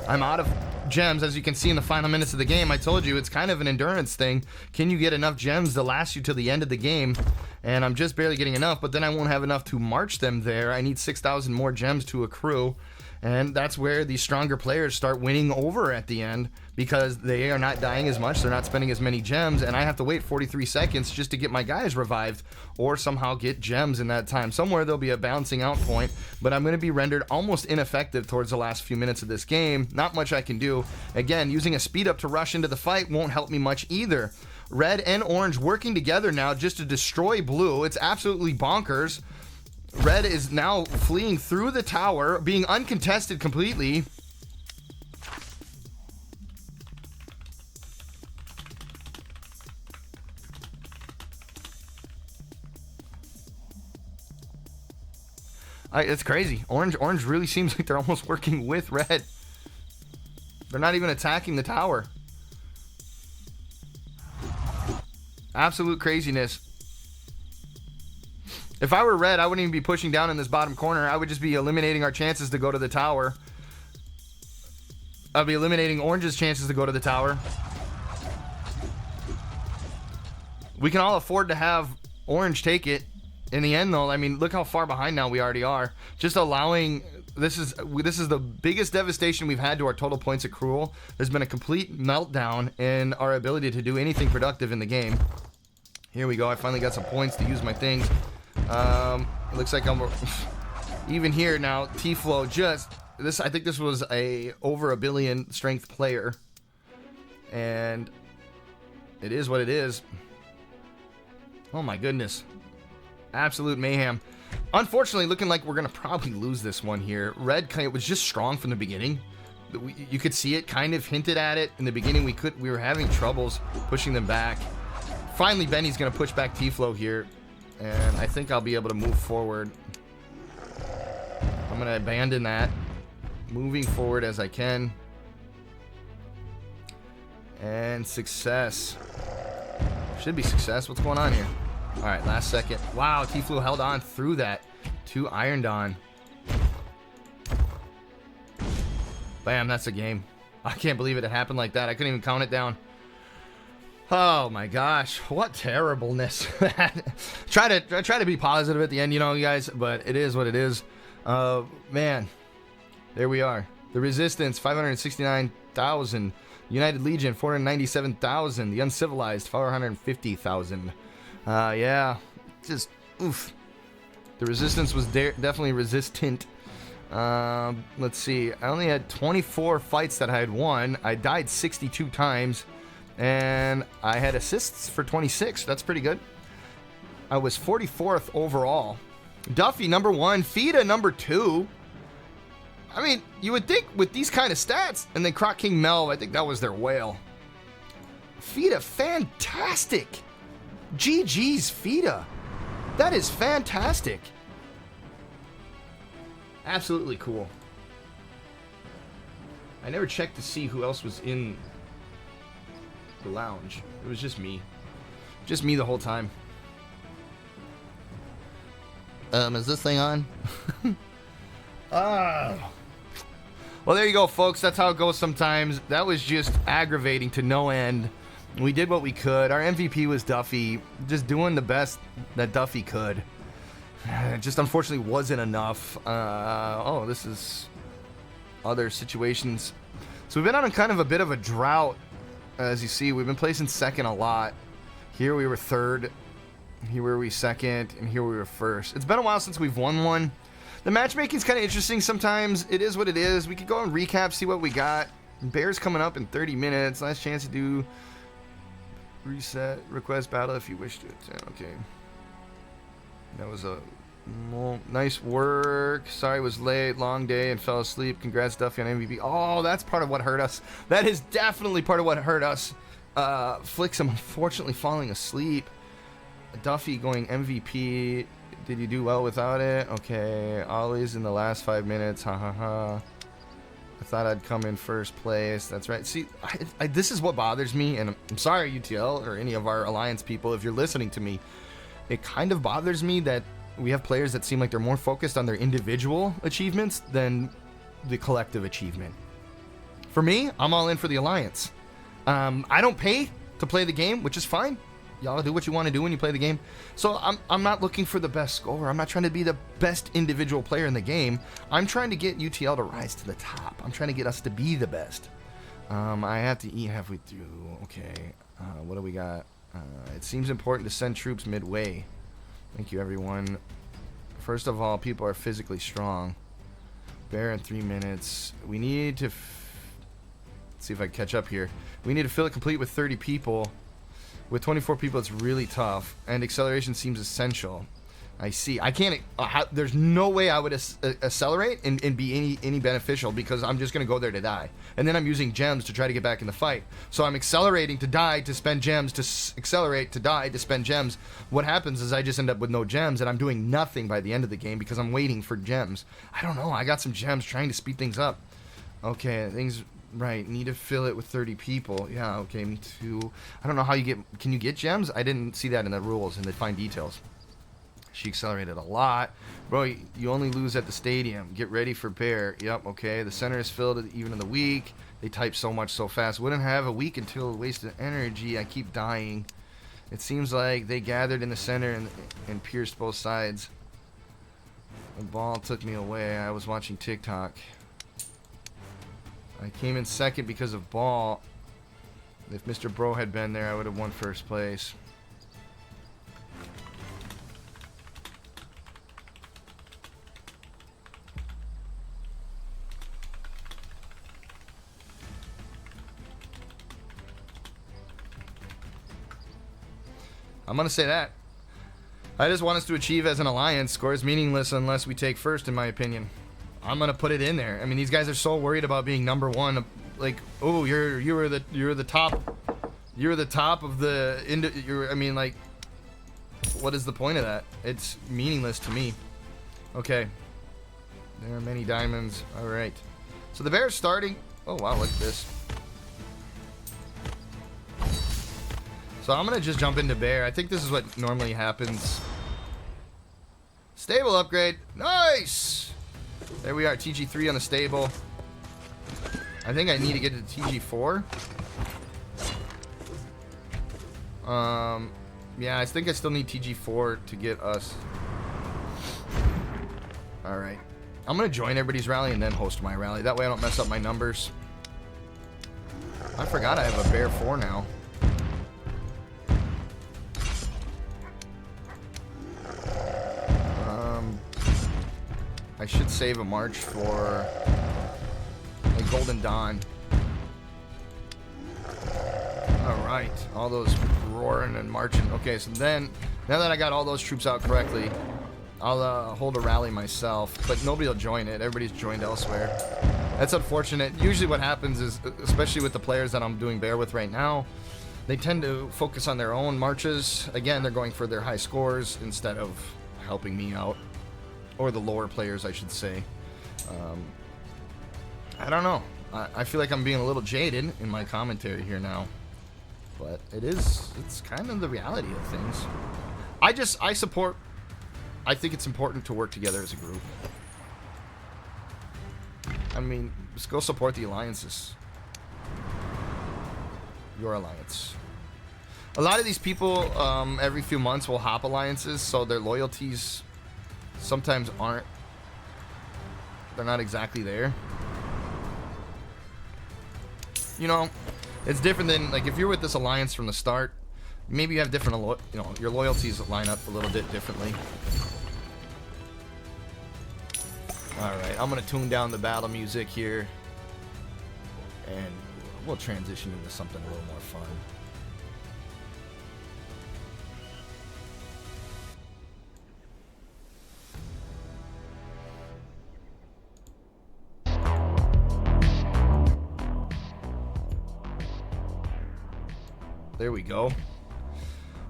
I'm out of gems, as you can see in the final minutes of the game. I told you, it's kind of an endurance thing. Can you get enough gems to last you till the end of the game? And I'm just barely getting enough, but then I won't have enough to march them there. I need 6,000 more gems to accrue. And that's where the stronger players start winning over at the end, because they are not dying as much, they're not spending as many gems, and I have to wait 43 seconds just to get my guys revived, or somehow get gems in that time. Somewhere there'll be a balancing out point, but I'm going to be rendered almost ineffective towards the last few minutes of this game. Not much I can do. Again, using a speed up to rush into the fight won't help me much either. Red and Orange working together now just to destroy Blue. It's absolutely bonkers. Red is now fleeing through the tower, being uncontested completely. It's crazy. Orange really seems like they're almost working with Red. They're not even attacking the tower. Absolute craziness. If I were Red, I wouldn't even be pushing down in this bottom corner. I would just be eliminating our chances to go to the tower. I'd be eliminating Orange's chances to go to the tower. We can all afford to have Orange take it. In the end, though, I mean, look how far behind now we already are. Just allowing... This is the biggest devastation we've had to our total points accrual. There's been a complete meltdown in our ability to do anything productive in the game. Here we go. I finally got some points to use my things. It looks like I'm even here now. T-Flow just this. I think this was over a billion strength player, and it is what it is. Oh my goodness, absolute mayhem. Unfortunately, looking like we're gonna probably lose this one here. Red was just strong from the beginning. You could see it, kind of hinted at it in the beginning. We were having troubles pushing them back. Finally, Benny's gonna push back T-Flow here. And I think I'll be able to move forward. I'm going to abandon that. Moving forward as I can. And success. Should be success. What's going on here? All right, last second. Wow, T-Flu held on through that. 2 ironed on. Bam, that's a game. I can't believe it happened like that. I couldn't even count it down. Oh my gosh, what terribleness. try to be positive at the end, you know, guys, but it is what it is. Man, there we are. The Resistance, 569,000. United Legion, 497,000. The Uncivilized, 450,000. Yeah, just oof. The Resistance was definitely resistant. Let's see. I only had 24 fights that I had won. I died 62 times. And I had assists for 26. That's pretty good. I was 44th overall. Duffy, number 1. Fida, number 2. I mean, you would think with these kind of stats. And then Croc King Melv, I think that was their whale. Fida, fantastic. GG's Fida. That is fantastic. Absolutely cool. I never checked to see who else was in the lounge. It was just me. Just me the whole time. Is this thing on? Well, there you go, folks. That's how it goes sometimes. That was just aggravating to no end. We did what we could. Our MVP was Duffy. Just doing the best that Duffy could. It just unfortunately wasn't enough. Oh, this is other situations. So we've been on kind of a bit of a drought. As you see, we've been placing second a lot. Here we were third. Here were we second. And here we were first. It's been a while since we've won one. The matchmaking's kind of interesting sometimes. It is what it is. We could go and recap, see what we got. Bears coming up in 30 minutes. Last chance to do reset. Request battle if you wish to. Okay. That was a nice work. Sorry it was late. Long day and fell asleep. Congrats, Duffy, on MVP. Oh, that's part of what hurt us. That is definitely part of what hurt us. Flixum unfortunately falling asleep. Duffy going MVP. Did you do well without it? Okay. Ollie's in the last 5 minutes. Ha ha ha. I thought I'd come in first place. That's right. See, this is what bothers me. And I'm sorry, UTL, or any of our Alliance people, if you're listening to me. It kind of bothers me that we have players that seem like they're more focused on their individual achievements than the collective achievement. For me, I'm all in for the Alliance. I don't pay to play the game, which is fine. Y'all do what you want to do when you play the game. So I'm not looking for the best score. I'm not trying to be the best individual player in the game. I'm trying to get UTL to rise to the top. I'm trying to get us to be the best. I have to eat halfway through. Okay. What do we got? It seems important to send troops midway. Thank you, everyone. First of all, people are physically strong. Bear in 3 minutes. We need to... let's see if I can catch up here. We need to fill it complete with 30 people. With 24 people, it's really tough. And acceleration seems essential. I see. I can't... there's no way I would accelerate and be any beneficial because I'm just going to go there to die. And then I'm using gems to try to get back in the fight. So I'm accelerating to die to spend gems to accelerate to die to spend gems. What happens is I just end up with no gems and I'm doing nothing by the end of the game because I'm waiting for gems. I don't know. I got some gems trying to speed things up. Okay, things... right, need to fill it with 30 people. Yeah, okay, me too. I don't know how you get... can you get gems? I didn't see that in the rules and the fine details. She accelerated a lot. Bro, you only lose at the stadium. Get ready for Bear. Yep, okay. The center is filled even in the week. They type so much so fast. Wouldn't have a week until wasted energy. I keep dying. It seems like they gathered in the center and pierced both sides. The ball took me away. I was watching TikTok. I came in second because of ball. If Mr. Bro had been there, I would have won first place. I'm going to say that. I just want us to achieve as an alliance. Score is meaningless unless we take first, in my opinion. I'm going to put it in there. I mean, these guys are so worried about being number one. Like, oh, you're the top. You're the top of the... I mean, like, what is the point of that? It's meaningless to me. Okay. There are many diamonds. All right. So the Bears starting... oh, wow, look at this. So I'm gonna just jump into bear. I think this is what normally happens. Stable upgrade. Nice! There we are, TG3 on the stable. I think I need to get to TG4. Yeah, I think I still need TG4 to get us. Alright. I'm gonna join everybody's rally and then host my rally. That way I don't mess up my numbers. I forgot I have a bear 4 now. I should save a march for a Golden Dawn. Alright, all those roaring and marching. Okay, so then, now that I got all those troops out correctly, I'll hold a rally myself, but nobody will join it. Everybody's joined elsewhere. That's unfortunate. Usually what happens is, especially with the players that I'm doing bear with right now, they tend to focus on their own marches. Again, they're going for their high scores instead of helping me out. Or the lower players, I should say. I don't know. I feel like I'm being a little jaded in my commentary here now. But it's kind of the reality of things. I think it's important to work together as a group. I mean, just go support the alliances. Your alliance. A lot of these people, every few months will hop alliances, so their loyalties sometimes they're not exactly there. You know, it's different than, like, if you're with this alliance from the start, maybe you have different, you know, your loyalties line up a little bit differently. Alright, I'm going to tune down the battle music here. And we'll transition into something a little more fun. There we go.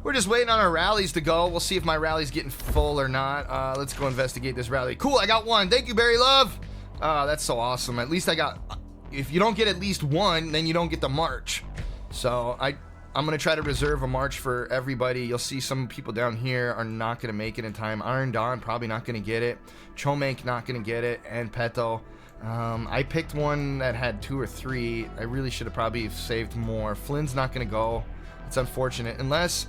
We're just waiting on our rallies to go. We'll see if my rally's getting full or not. Let's go investigate this rally. Cool, I got one. Thank you, Barry Love. That's so awesome. At least I got... If you don't get at least one, then you don't get the march. So I'm going to try to reserve a march for everybody. You'll see some people down here are not going to make it in time. Iron Dawn probably not going to get it. Chomek not going to get it. And Peto. I picked one that had 2 or 3. I really should have probably saved more. Flynn's not going to go. It's unfortunate. Unless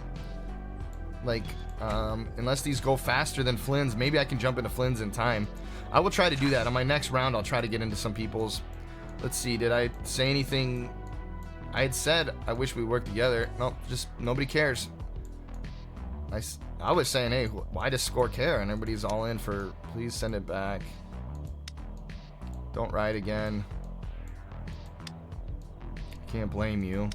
these go faster than Flynn's, maybe I can jump into Flynn's in time. I will try to do that. On my next round, I'll try to get into some people's. Let's see, did I say anything? I had said I wish we worked together. No, just nobody cares. I was saying, hey, why does score care? And everybody's all in for, please send it back. Don't ride again. Can't blame you.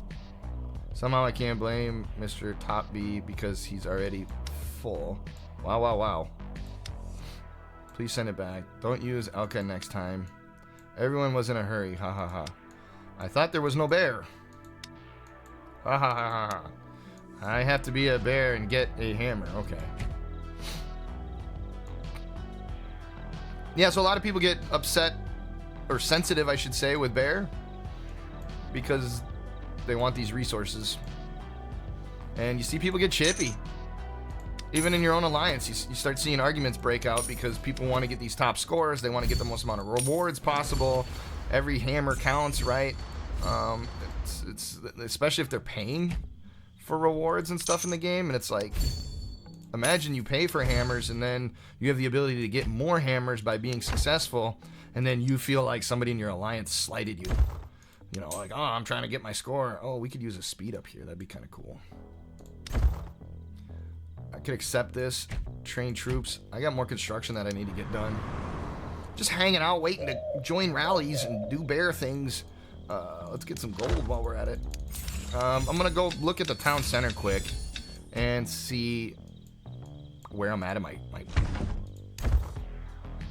Somehow I can't blame Mr. Top B because he's already full. Wow, wow, wow. Please send it back. Don't use Elka next time. Everyone was in a hurry. Ha ha ha. I thought there was no bear. Ha ha ha ha. I have to be a bear and get a hammer. Okay. Yeah, so a lot of people get upset, or sensitive, I should say, with bear because they want these resources. And you see people get chippy. Even in your own alliance, you start seeing arguments break out because people want to get these top scores. They want to get the most amount of rewards possible. Every hammer counts, right? It's especially if they're paying for rewards and stuff in the game. And it's like, imagine you pay for hammers and then you have the ability to get more hammers by being successful. And then you feel like somebody in your alliance slighted you. You know, like, oh, I'm trying to get my score. Oh, we could use a speed up here. That'd be kind of cool. I could accept this. Train troops. I got more construction that I need to get done. Just hanging out, waiting to join rallies and do bear things. Let's get some gold while we're at it. I'm going to go look at the town center quick and see where I'm at in my...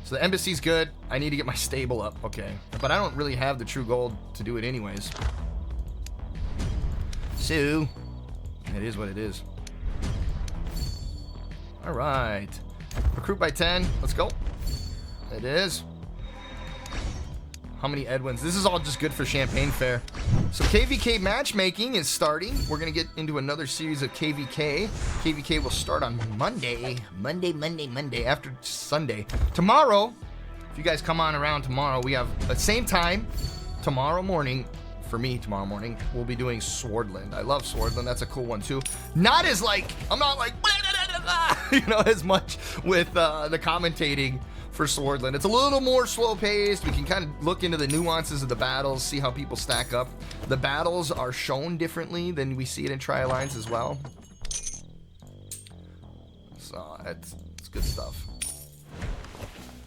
So the embassy's good. I need to get my stable up. Okay. But I don't really have the true gold to do it anyways. So, it is what it is. Alright. Recruit by 10. Let's go. It is. How many Edwins? This is all just good for Champagne Fair. So KVK matchmaking is starting. We're going to get into another series of KVK. KVK will start on Monday. Monday after Sunday. Tomorrow, if you guys come on around tomorrow, we have the same time tomorrow morning. For me, tomorrow morning, we'll be doing Swordland. I love Swordland. That's a cool one, too. Not as like, I'm not like, you know, as much with the commentating for Swordland. It's a little more slow-paced. We can kind of look into the nuances of the battles, see how people stack up. The battles are shown differently than we see it in Tri-Alliance as well. So, it's good stuff.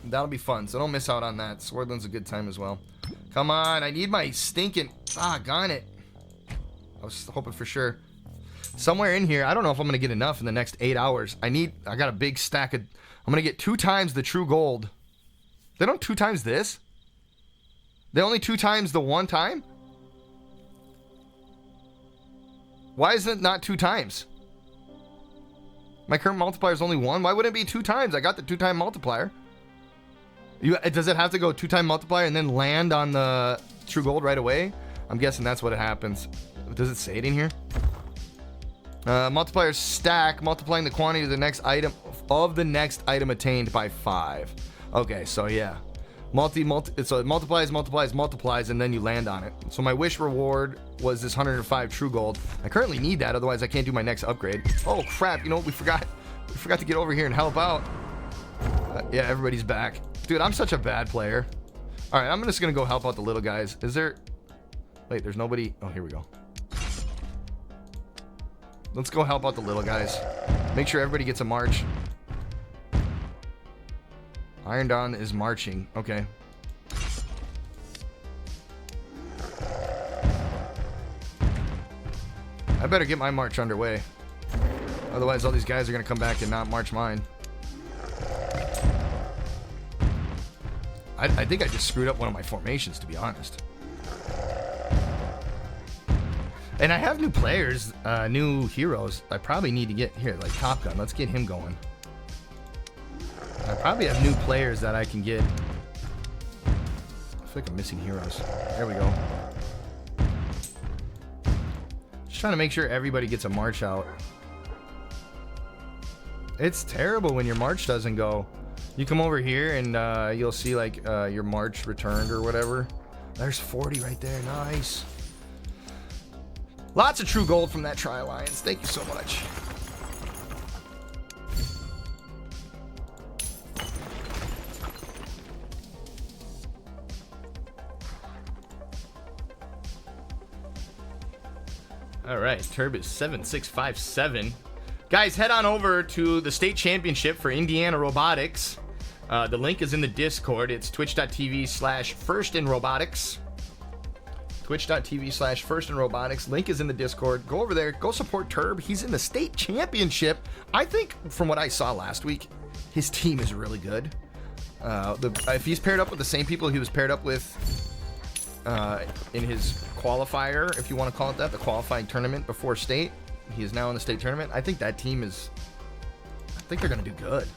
That'll be fun, so don't miss out on that. Swordland's a good time as well. Come on, I need my stinking... Gone it. I was hoping for sure. Somewhere in here, I don't know if I'm going to get enough in the next 8 hours. I got a big stack of... I'm going to get 2 times the true gold. They don't 2 times this? They only 2 times the 1 time? Why isn't it not 2 times? My current multiplier is only 1. Why wouldn't it be 2 times? I got the 2-time multiplier. Does it have to go 2-time multiplier and then land on the true gold right away? I'm guessing that's what it happens. Does it say it in here? Multiplier stack, multiplying the quantity of the next item attained by 5. Okay, so yeah. So it multiplies, and then you land on it. So my wish reward was this 105 true gold. I currently need that, otherwise I can't do my next upgrade. Oh crap, you know what we forgot? We forgot to get over here and help out. Yeah, everybody's back. Dude, I'm such a bad player. Alright, I'm just gonna go help out the little guys. Is there... Wait, there's nobody... Oh, here we go. Let's go help out the little guys. Make sure everybody gets a march. Iron Dawn is marching. Okay. I better get my march underway. Otherwise, all these guys are gonna come back and not march mine. I think I just screwed up one of my formations, to be honest. And I have new players, new heroes. I probably need to get here, like Top Gun. Let's get him going. I probably have new players that I can get. I feel like I'm missing heroes. There we go. Just trying to make sure everybody gets a march out. It's terrible when your march doesn't go. You come over here and you'll see like your march returned or whatever. There's 40 right there. Nice. Lots of true gold from that Tri-Alliance. Thank you so much. All right, Turb is 7657. Guys, head on over to the state championship for Indiana Robotics. The link is in the Discord. It's twitch.tv/firstinrobotics. Twitch.tv/firstinrobotics. Link is in the Discord. Go over there. Go support Turb. He's in the state championship. I think from what I saw last week, his team is really good. If he's paired up with the same people he was paired up with in his qualifier, if you want to call it that, the qualifying tournament before state, he is now in the state tournament. I think that team is... I think they're going to do good.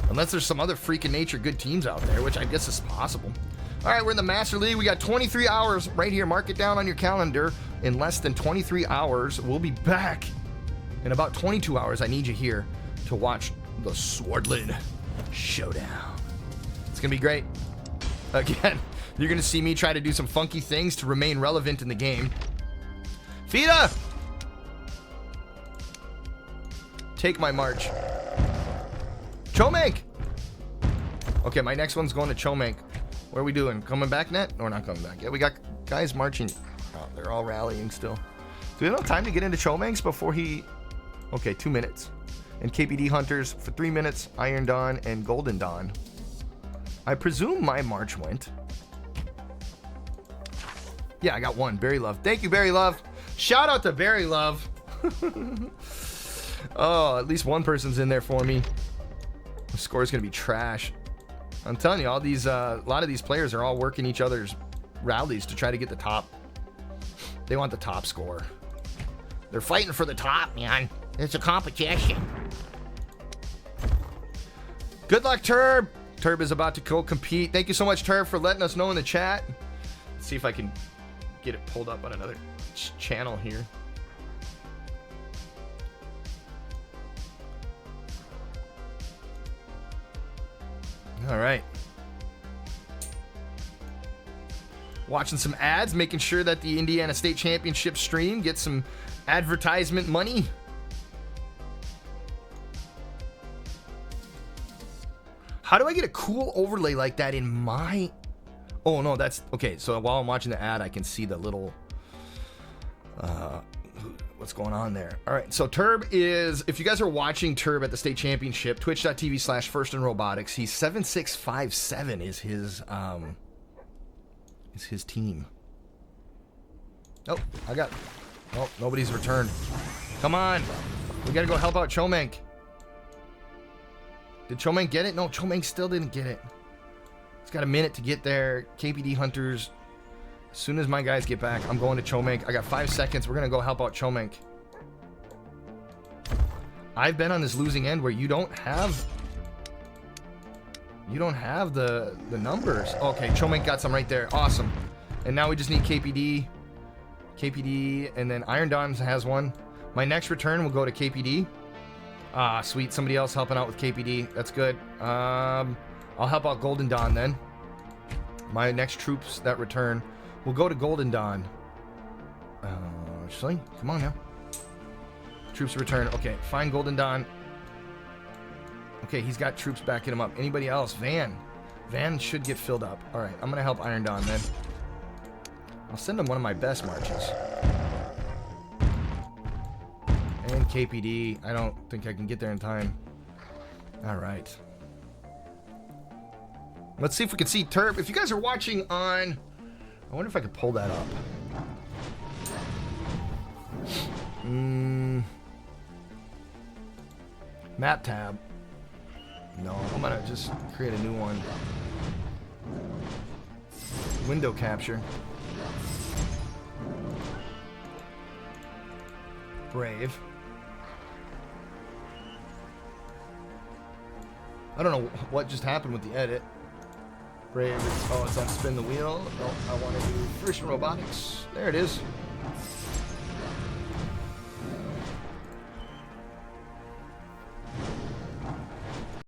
Unless there's some other freaking nature good teams out there, which I guess is possible. All right, we're in the Master League. We got 23 hours right here. Mark it down on your calendar. In less than 23 hours, we'll be back. In about 22 hours, I need you here to watch the Swordland Showdown. It's going to be great. Again, you're going to see me try to do some funky things to remain relevant in the game. Fida! Take my march. Chomank! Okay, my next one's going to Chomank. What are we doing? Coming back, Net? No, we're not coming back. Yeah, we got guys marching. Oh, they're all rallying still. Do we have enough time to get into Chomanks before he... Okay, 2 minutes. And KPD Hunters for 3 minutes. Iron Dawn and Golden Dawn. I presume my march went. Yeah, I got one. Berry Love. Thank you, Berry Love. Shout out to Berry Love. Oh, at least one person's in there for me. The score is going to be trash. I'm telling you, all these, a lot of these players are all working each other's rallies to try to get the top. They want the top score. They're fighting for the top, man. It's a competition. Good luck, Turb. Turb is about to go compete. Thank you so much, Turb, for letting us know in the chat. see if I can get it pulled up on another channel here. All right. Watching some ads, making sure that the Indiana State Championship stream gets some advertisement money. How do I get a cool overlay like that in my... Oh, no, that's... Okay, so while I'm watching the ad, I can see the little... what's going on there? All right, so Turb is... If you guys are watching Turb at the State Championship, twitch.tv/firstinrobotics, he's 7657 is his team. Oh, I got... Oh, nobody's returned. Come on. We got to go help out Chomenk. Did Chomenk get it? No, Chomenk still didn't get it. It's got a minute to get there. KPD Hunters. As soon as my guys get back, I'm going to Chomenk. I got 5 seconds. We're going to go help out Chomenk. I've been on this losing end where you don't have the numbers. Okay, Chomenk got some right there. Awesome. And now we just need KPD. KPD, and then Iron Dawn has one. My next return will go to KPD. Ah, sweet. Somebody else helping out with KPD. That's good. I'll help out Golden Dawn then. My next troops that return will go to Golden Dawn. Actually, come on now. Troops return. Okay, find Golden Dawn. Okay, he's got troops backing him up. Anybody else? Van. Van should get filled up. All right, I'm going to help Iron Dawn then. I'll send him one of my best marches. And KPD. I don't think I can get there in time. All right. Let's see if we can see Turb. If you guys are watching on... I wonder if I could pull that up. Map tab. No, I'm going to just create a new one. Window capture. Brave. I don't know what just happened with the edit. Brave. Oh, it's on spin the wheel. No, I want to do First Robotics. There it is.